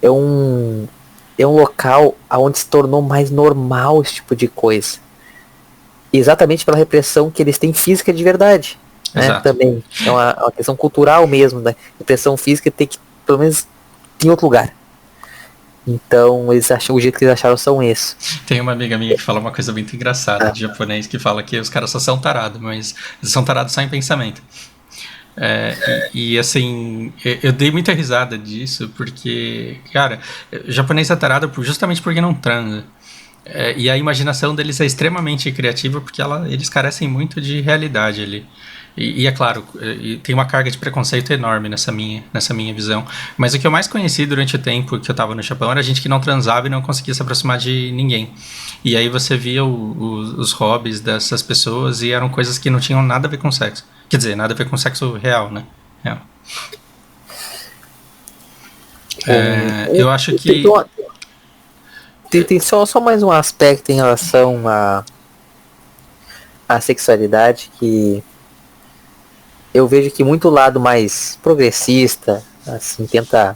[SPEAKER 2] é um local onde se tornou mais normal esse tipo de coisa. Exatamente pela repressão que eles têm física de verdade. Né? Também. É uma questão cultural mesmo, da repressão física tem que, pelo menos, em outro lugar. Então, o jeito que eles acharam são esses.
[SPEAKER 1] Tem uma amiga minha que fala uma coisa muito engraçada de japonês, que fala que os caras só são tarados, mas eles são tarados só em pensamento. Assim, eu dei muita risada disso, porque, cara, o japonês é tarado justamente porque não transa. E a imaginação deles é extremamente criativa porque eles carecem muito de realidade ali. E é claro, tem uma carga de preconceito enorme nessa minha visão. Mas o que eu mais conheci durante o tempo que eu tava no Japão era gente que não transava e não conseguia se aproximar de ninguém. E aí você via os hobbies dessas pessoas e eram coisas que não tinham nada a ver com sexo. Quer dizer, nada a ver com sexo real, né? Real. Eu acho que...
[SPEAKER 2] Tem só mais um aspecto em relação à sexualidade que eu vejo que muito lado mais progressista, assim, tenta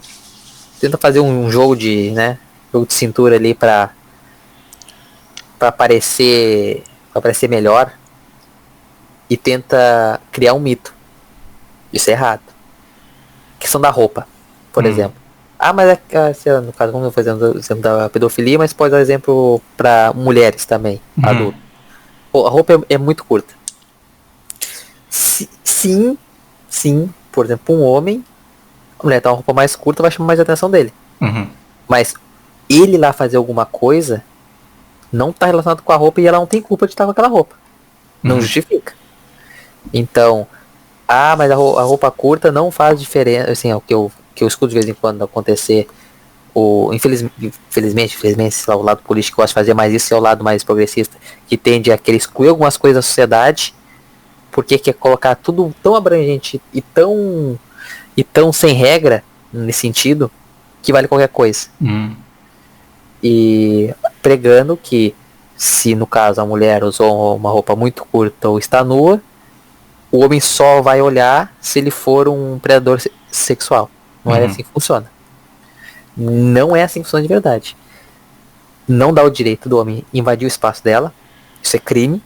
[SPEAKER 2] fazer um jogo de, né, jogo de cintura ali para parecer melhor e tenta criar um mito. Isso é errado. Questão da roupa, por exemplo. Mas no caso, como eu estou fazendo o exemplo da pedofilia, mas pode dar exemplo para mulheres também, adultos. A roupa é muito curta. Sim, por exemplo, um homem, a mulher tá uma roupa mais curta, vai chamar mais a atenção dele. Mas ele lá fazer alguma coisa não tá relacionado com a roupa e ela não tem culpa de estar com aquela roupa. Não justifica. Então, mas a roupa curta não faz diferença, assim, é o que eu escuto de vez em quando acontecer. Infelizmente, sei lá, o lado político gosta de fazer mais isso, é o lado mais progressista, que tende a querer excluir algumas coisas da sociedade, porque quer colocar tudo tão abrangente e tão sem regra, nesse sentido, que vale qualquer coisa. E pregando que, se no caso a mulher usou uma roupa muito curta ou está nua, o homem só vai olhar se ele for um predador sexual. Não é assim que funciona. Não é assim que funciona de verdade. Não dá o direito do homem invadir o espaço dela. Isso é crime.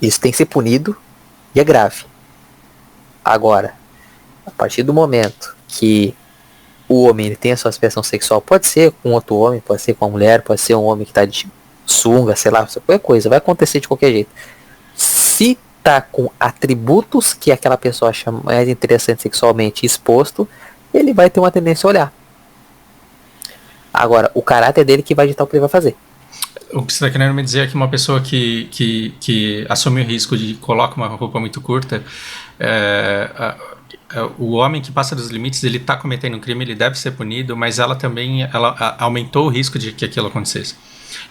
[SPEAKER 2] Isso tem que ser punido e é grave. Agora, a partir do momento que o homem ele tem a sua expressão sexual, pode ser com outro homem, pode ser com uma mulher, pode ser um homem que está de sunga, sei lá, qualquer coisa, vai acontecer de qualquer jeito. Se tá com atributos que aquela pessoa acha mais interessante sexualmente exposto, ele vai ter uma tendência a olhar. Agora, o caráter dele que vai ditar o que ele vai fazer.
[SPEAKER 1] O que você está querendo me dizer é que uma pessoa que assume o risco de colocar uma roupa muito curta, o homem que passa dos limites, ele está cometendo um crime, ele deve ser punido, mas ela aumentou o risco de que aquilo acontecesse.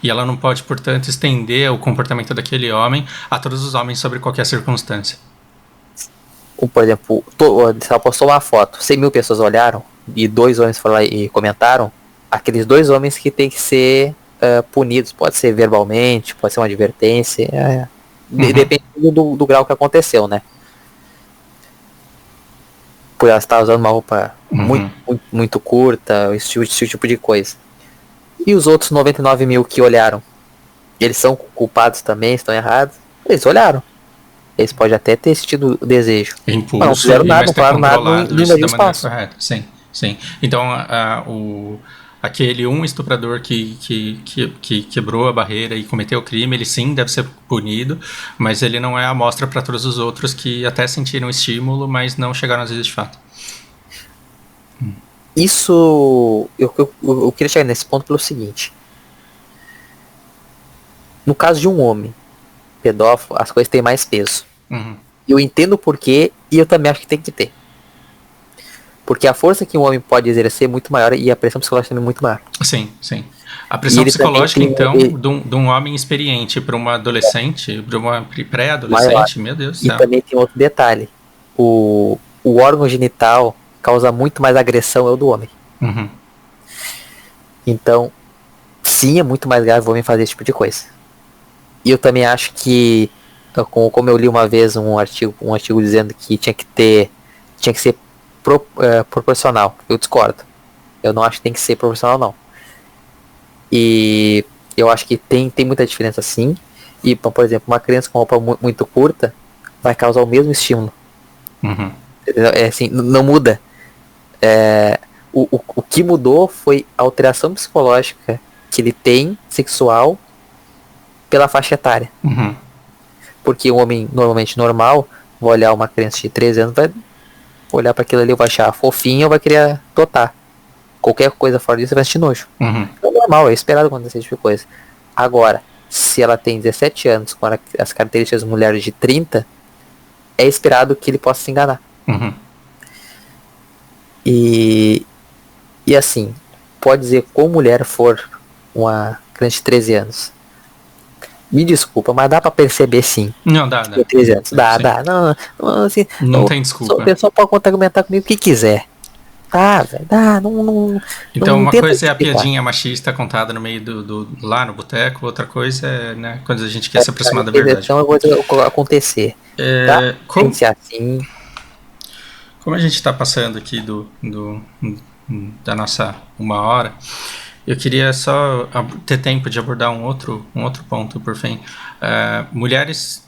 [SPEAKER 1] E ela não pode, portanto, estender o comportamento daquele homem a todos os homens sobre qualquer circunstância.
[SPEAKER 2] Por exemplo, se ela postou uma foto, 100 mil pessoas olharam, e 2 homens foram lá e comentaram, aqueles 2 homens que tem que ser punidos, pode ser verbalmente, pode ser uma advertência, depende do grau que aconteceu, né? Por ela estar usando uma roupa muito curta, esse tipo de coisa. E os outros 99 mil que olharam, eles são culpados também, estão errados? Eles olharam. Eles podem até ter tido o desejo.
[SPEAKER 1] Impulso,
[SPEAKER 2] mas não fizeram nada, não falaram nada, não invadiram o espaço.
[SPEAKER 1] Correta. Sim. Então, aquele estuprador que quebrou a barreira e cometeu o crime, ele sim deve ser punido, mas ele não é a amostra para todos os outros que até sentiram estímulo, mas não chegaram às vezes de fato.
[SPEAKER 2] Isso, eu queria chegar nesse ponto pelo seguinte. No caso de um homem pedófilo, as coisas têm mais peso. Eu entendo o porquê e eu também acho que tem que ter. Porque a força que um homem pode exercer é muito maior e a pressão psicológica também é muito maior.
[SPEAKER 1] Sim. A pressão psicológica, então, de um homem experiente para uma adolescente, para uma pré-adolescente, meu Deus do céu.
[SPEAKER 2] E também tem outro detalhe. O órgão genital causa muito mais agressão é o do homem. Então, sim, é muito mais grave o homem fazer esse tipo de coisa. E eu também acho que, como eu li uma vez um artigo dizendo que tinha que ser proporcional. Eu discordo. Eu não acho que tem que ser proporcional, não. E eu acho que tem muita diferença, sim. E, por exemplo, uma criança com roupa muito curta vai causar o mesmo estímulo. É assim, não muda. O que mudou foi a alteração psicológica que ele tem, sexual, pela faixa etária. Porque um homem normalmente normal vai olhar uma criança de 13 anos, vai olhar para aquilo ali, vai achar fofinho ou vai querer adotar. Qualquer coisa fora disso vai sentir nojo. Então não é normal, é esperado acontecer esse tipo de coisa. Agora, se ela tem 17 anos com as características de mulheres de 30, é esperado que ele possa se enganar.
[SPEAKER 1] Uhum.
[SPEAKER 2] E assim, pode dizer, como mulher for uma criança de 13 anos, me desculpa, mas dá pra perceber sim.
[SPEAKER 1] Não, dá.
[SPEAKER 2] 13 anos. Dá. Não, assim,
[SPEAKER 1] Não tem desculpa.
[SPEAKER 2] O pessoal pode argumentar comigo o que quiser. Tá, velho, dá, não.
[SPEAKER 1] Então,
[SPEAKER 2] não
[SPEAKER 1] uma
[SPEAKER 2] tenta
[SPEAKER 1] coisa é a
[SPEAKER 2] explicar.
[SPEAKER 1] piadinha machista contada no meio lá no boteco, outra coisa é, né, quando a gente quer se aproximar da verdade.
[SPEAKER 2] Então, eu vou acontecer. Tá? Tem que ser assim.
[SPEAKER 1] Como a gente está passando aqui da nossa 1 hora, eu queria só ter tempo de abordar um outro ponto, por fim. Mulheres...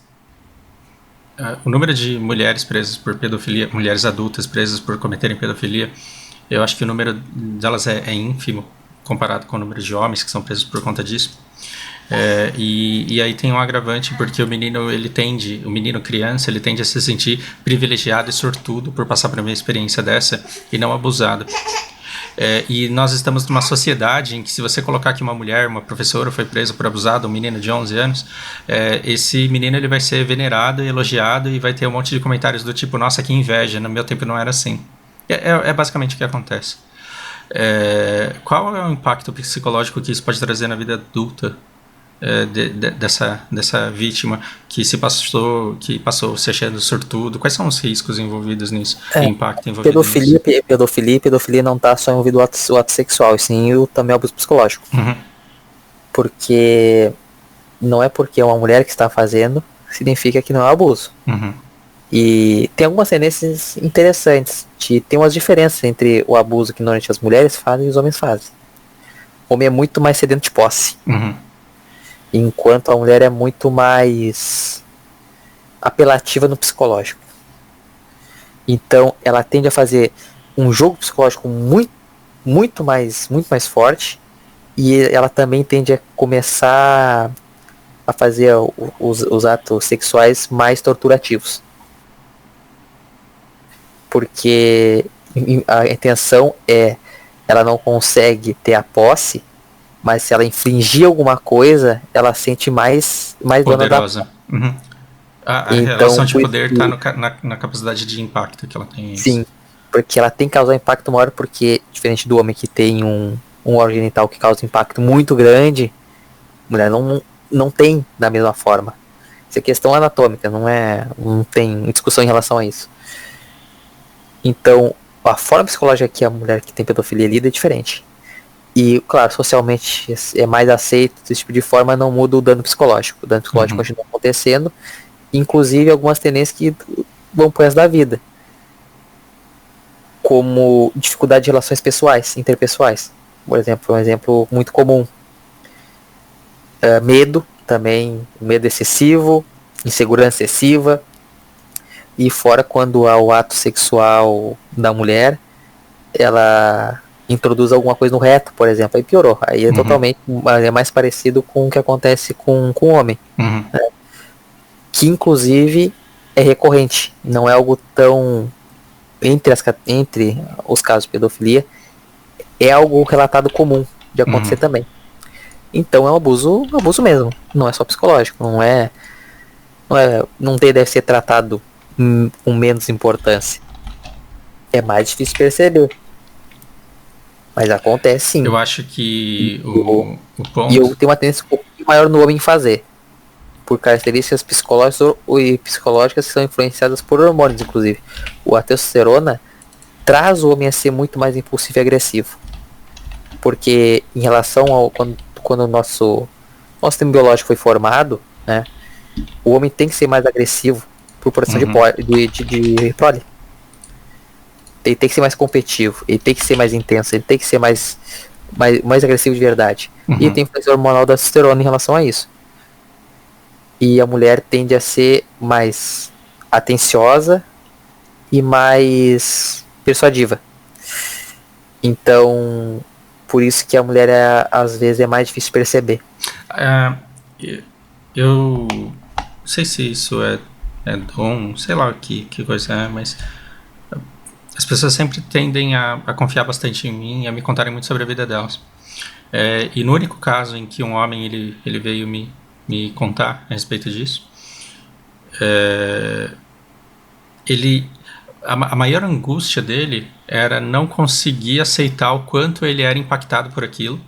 [SPEAKER 1] o número de mulheres presas por pedofilia, mulheres adultas presas por cometerem pedofilia, eu acho que o número delas é ínfimo comparado com o número de homens que são presos por conta disso. E aí tem um agravante, porque o menino criança, ele tende a se sentir privilegiado e sortudo por passar por uma experiência dessa e não abusado. E nós estamos numa sociedade em que, se você colocar que uma mulher, uma professora foi presa por abusar de um menino de 11 anos, esse menino ele vai ser venerado e elogiado e vai ter um monte de comentários do tipo, nossa, que inveja, no meu tempo não era assim. É basicamente o que acontece. Qual é o impacto psicológico que isso pode trazer na vida adulta dessa vítima que passou se achando sortudo? Quais são os riscos envolvidos nisso? O impacto envolvido nisso?
[SPEAKER 2] Pedofilia não está só envolvido o ato sexual, e sim também o abuso psicológico.
[SPEAKER 1] Uhum.
[SPEAKER 2] Porque não é porque é uma mulher que está fazendo significa que não é abuso.
[SPEAKER 1] Uhum.
[SPEAKER 2] E tem algumas tendências interessantes. Tem umas diferenças entre o abuso que normalmente as mulheres fazem e os homens fazem. O homem é muito mais sedento de posse.
[SPEAKER 1] Uhum.
[SPEAKER 2] Enquanto a mulher é muito mais apelativa no psicológico. Então ela tende a fazer um jogo psicológico muito mais forte. E ela também tende a começar a fazer os atos sexuais mais torturativos. Porque a intenção ela não consegue ter a posse, mas se ela infringir alguma coisa, ela sente mais
[SPEAKER 1] poderosa. Uhum. A
[SPEAKER 2] então,
[SPEAKER 1] relação de poder está na capacidade de impacto que ela tem.
[SPEAKER 2] Sim, porque ela tem que causar impacto maior, porque, diferente do homem que tem um órgão genital que causa impacto muito grande, a mulher não tem da mesma forma. Isso é questão anatômica, não tem discussão em relação a isso. Então, a forma psicológica que a mulher que tem pedofilia lida é diferente. E, claro, socialmente é mais aceito, esse tipo de forma não muda o dano psicológico. O dano psicológico continua acontecendo, inclusive algumas tendências que vão pro resto da vida. Como dificuldade de relações pessoais, interpessoais. Por exemplo, um exemplo muito comum. Medo também, medo excessivo, insegurança excessiva. E fora quando há o ato sexual da mulher, ela introduz alguma coisa no reto, por exemplo, aí piorou. Aí é totalmente mais parecido com o que acontece com o homem.
[SPEAKER 1] Uhum.
[SPEAKER 2] Né? Que inclusive é recorrente. Não é algo tão... Entre os casos de pedofilia, é algo relatado comum de acontecer também. Então é um abuso mesmo. Não é só psicológico. Não deve ser tratado com menos importância. É mais difícil perceber. Mas acontece sim.
[SPEAKER 1] Eu acho que o ponto...
[SPEAKER 2] E eu tenho uma tendência um pouco maior no homem fazer. Por características psicológicas que são influenciadas por hormônios, inclusive. A testosterona traz o homem a ser muito mais impulsivo e agressivo. Porque em relação ao... Quando o nosso sistema biológico foi formado, né, o homem tem que ser mais agressivo por produção de prole. Ele tem que ser mais competitivo, ele tem que ser mais intenso, ele tem que ser mais agressivo de verdade. E tem influência hormonal da testosterona em relação a isso. E a mulher tende a ser mais atenciosa e mais persuasiva. Então, por isso que a mulher às vezes é mais difícil perceber.
[SPEAKER 1] Eu não sei se isso é dom, sei lá que coisa é, mas as pessoas sempre tendem a confiar bastante em mim e a me contarem muito sobre a vida delas. E no único caso em que um homem ele veio me contar a respeito disso, a maior angústia dele era não conseguir aceitar o quanto ele era impactado por aquilo,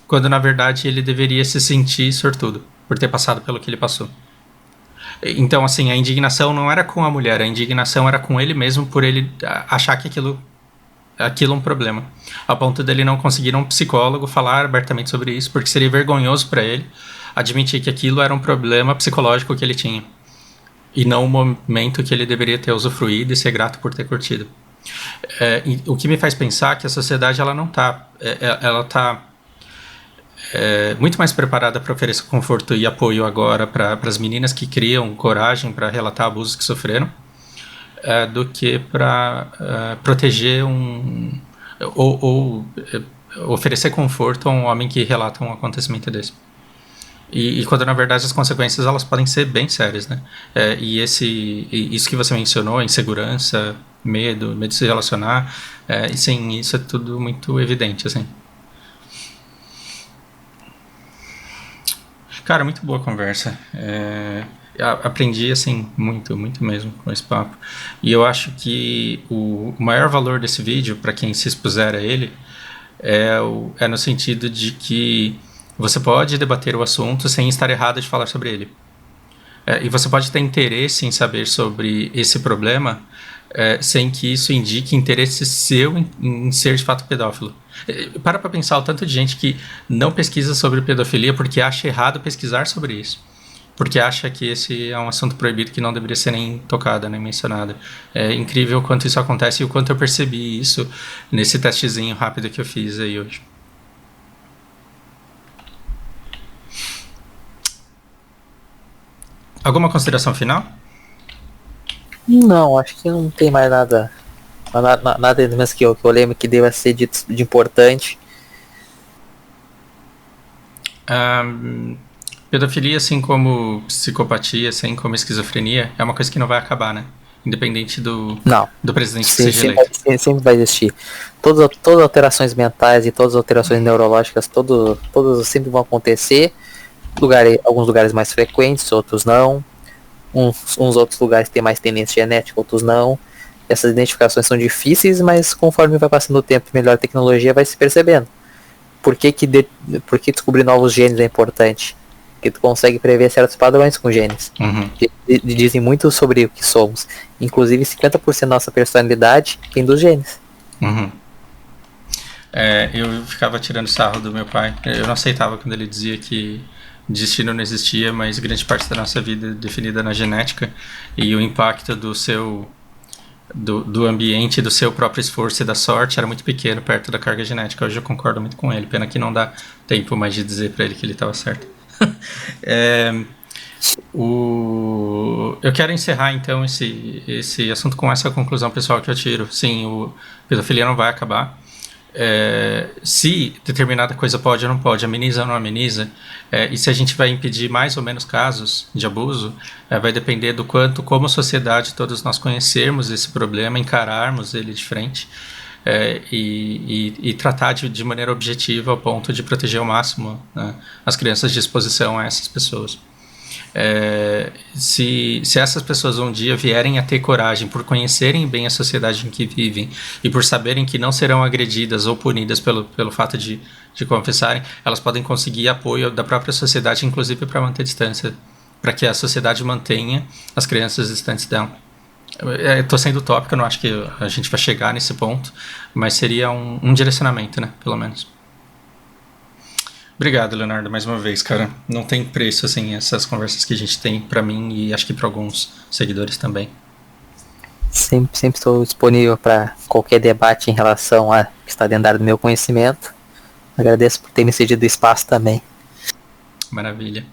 [SPEAKER 1] quando na verdade ele deveria se sentir sortudo por ter passado pelo que ele passou. Então, assim, a indignação não era com a mulher, a indignação era com ele mesmo por ele achar que aquilo é um problema, a ponto dele não conseguir um psicólogo falar abertamente sobre isso, porque seria vergonhoso para ele admitir que aquilo era um problema psicológico que ele tinha, e não um momento que ele deveria ter usufruído e ser grato por ter curtido. O que me faz pensar que a sociedade ela não tá, ela tá muito mais preparada para oferecer conforto e apoio agora para as meninas que criam coragem para relatar abusos que sofreram, do que para proteger ou oferecer conforto a um homem que relata um acontecimento desse. E quando na verdade as consequências elas podem ser bem sérias, né? Isso que você mencionou, insegurança, medo de se relacionar, e sim, isso é tudo muito evidente, assim. Cara, muito boa a conversa. Aprendi, assim, muito mesmo com esse papo. E eu acho que o maior valor desse vídeo, para quem se expuser a ele, é no sentido de que você pode debater o assunto sem estar errado de falar sobre ele. E você pode ter interesse em saber sobre esse problema sem que isso indique interesse seu em ser de fato pedófilo. Para pensar o tanto de gente que não pesquisa sobre pedofilia porque acha errado pesquisar sobre isso. Porque acha que esse é um assunto proibido que não deveria ser nem tocado, nem mencionado. É incrível o quanto isso acontece e o quanto eu percebi isso nesse testezinho rápido que eu fiz aí hoje. Alguma consideração final?
[SPEAKER 2] Não, acho que não tem mais nada mesmo que eu lembro que deva ser dito de importante.
[SPEAKER 1] Pedofilia, assim como psicopatia, assim como esquizofrenia, é uma coisa que não vai acabar, né? Independente do presidente que seja eleito.
[SPEAKER 2] Sempre vai existir. Todas as alterações mentais e todas as alterações neurológicas, todas sempre vão acontecer. Alguns lugares mais frequentes, outros não. Uns outros lugares têm mais tendência genética, outros não. Essas identificações são difíceis, mas conforme vai passando o tempo e melhor a tecnologia, vai se percebendo. Por que descobrir novos genes é importante? Porque tu consegue prever certos padrões com genes.
[SPEAKER 1] Uhum.
[SPEAKER 2] Dizem muito sobre o que somos. Inclusive 50% da nossa personalidade vem dos genes.
[SPEAKER 1] Uhum. Eu ficava tirando sarro do meu pai. Eu não aceitava quando ele dizia que destino não existia, mas grande parte da nossa vida é definida na genética, e o impacto do ambiente, do seu próprio esforço e da sorte era muito pequeno perto da carga genética. Hoje eu concordo muito com ele, pena que não dá tempo mais de dizer para ele que ele estava certo. Eu quero encerrar então esse assunto com essa conclusão pessoal que eu tiro. Sim, a pedofilia não vai acabar. Se determinada coisa pode ou não pode, ameniza ou não ameniza, e se a gente vai impedir mais ou menos casos de abuso, vai depender do quanto, como sociedade, todos nós conhecermos esse problema, encararmos ele de frente, e tratar de maneira objetiva ao ponto de proteger ao máximo, né, as crianças de exposição a essas pessoas. Se essas pessoas um dia vierem a ter coragem por conhecerem bem a sociedade em que vivem e por saberem que não serão agredidas ou punidas pelo fato de confessarem, elas podem conseguir apoio da própria sociedade, inclusive para manter distância, para que a sociedade mantenha as crianças distantes dela. Estou sendo utópico, eu não acho que a gente vai chegar nesse ponto, mas seria um direcionamento, né, pelo menos. Obrigado, Leonardo, mais uma vez, cara. Não tem preço, assim, essas conversas que a gente tem pra mim e acho que pra alguns seguidores também.
[SPEAKER 2] Sempre estou disponível para qualquer debate em relação a que está dentro da área do meu conhecimento. Agradeço por ter me cedido espaço também.
[SPEAKER 1] Maravilha.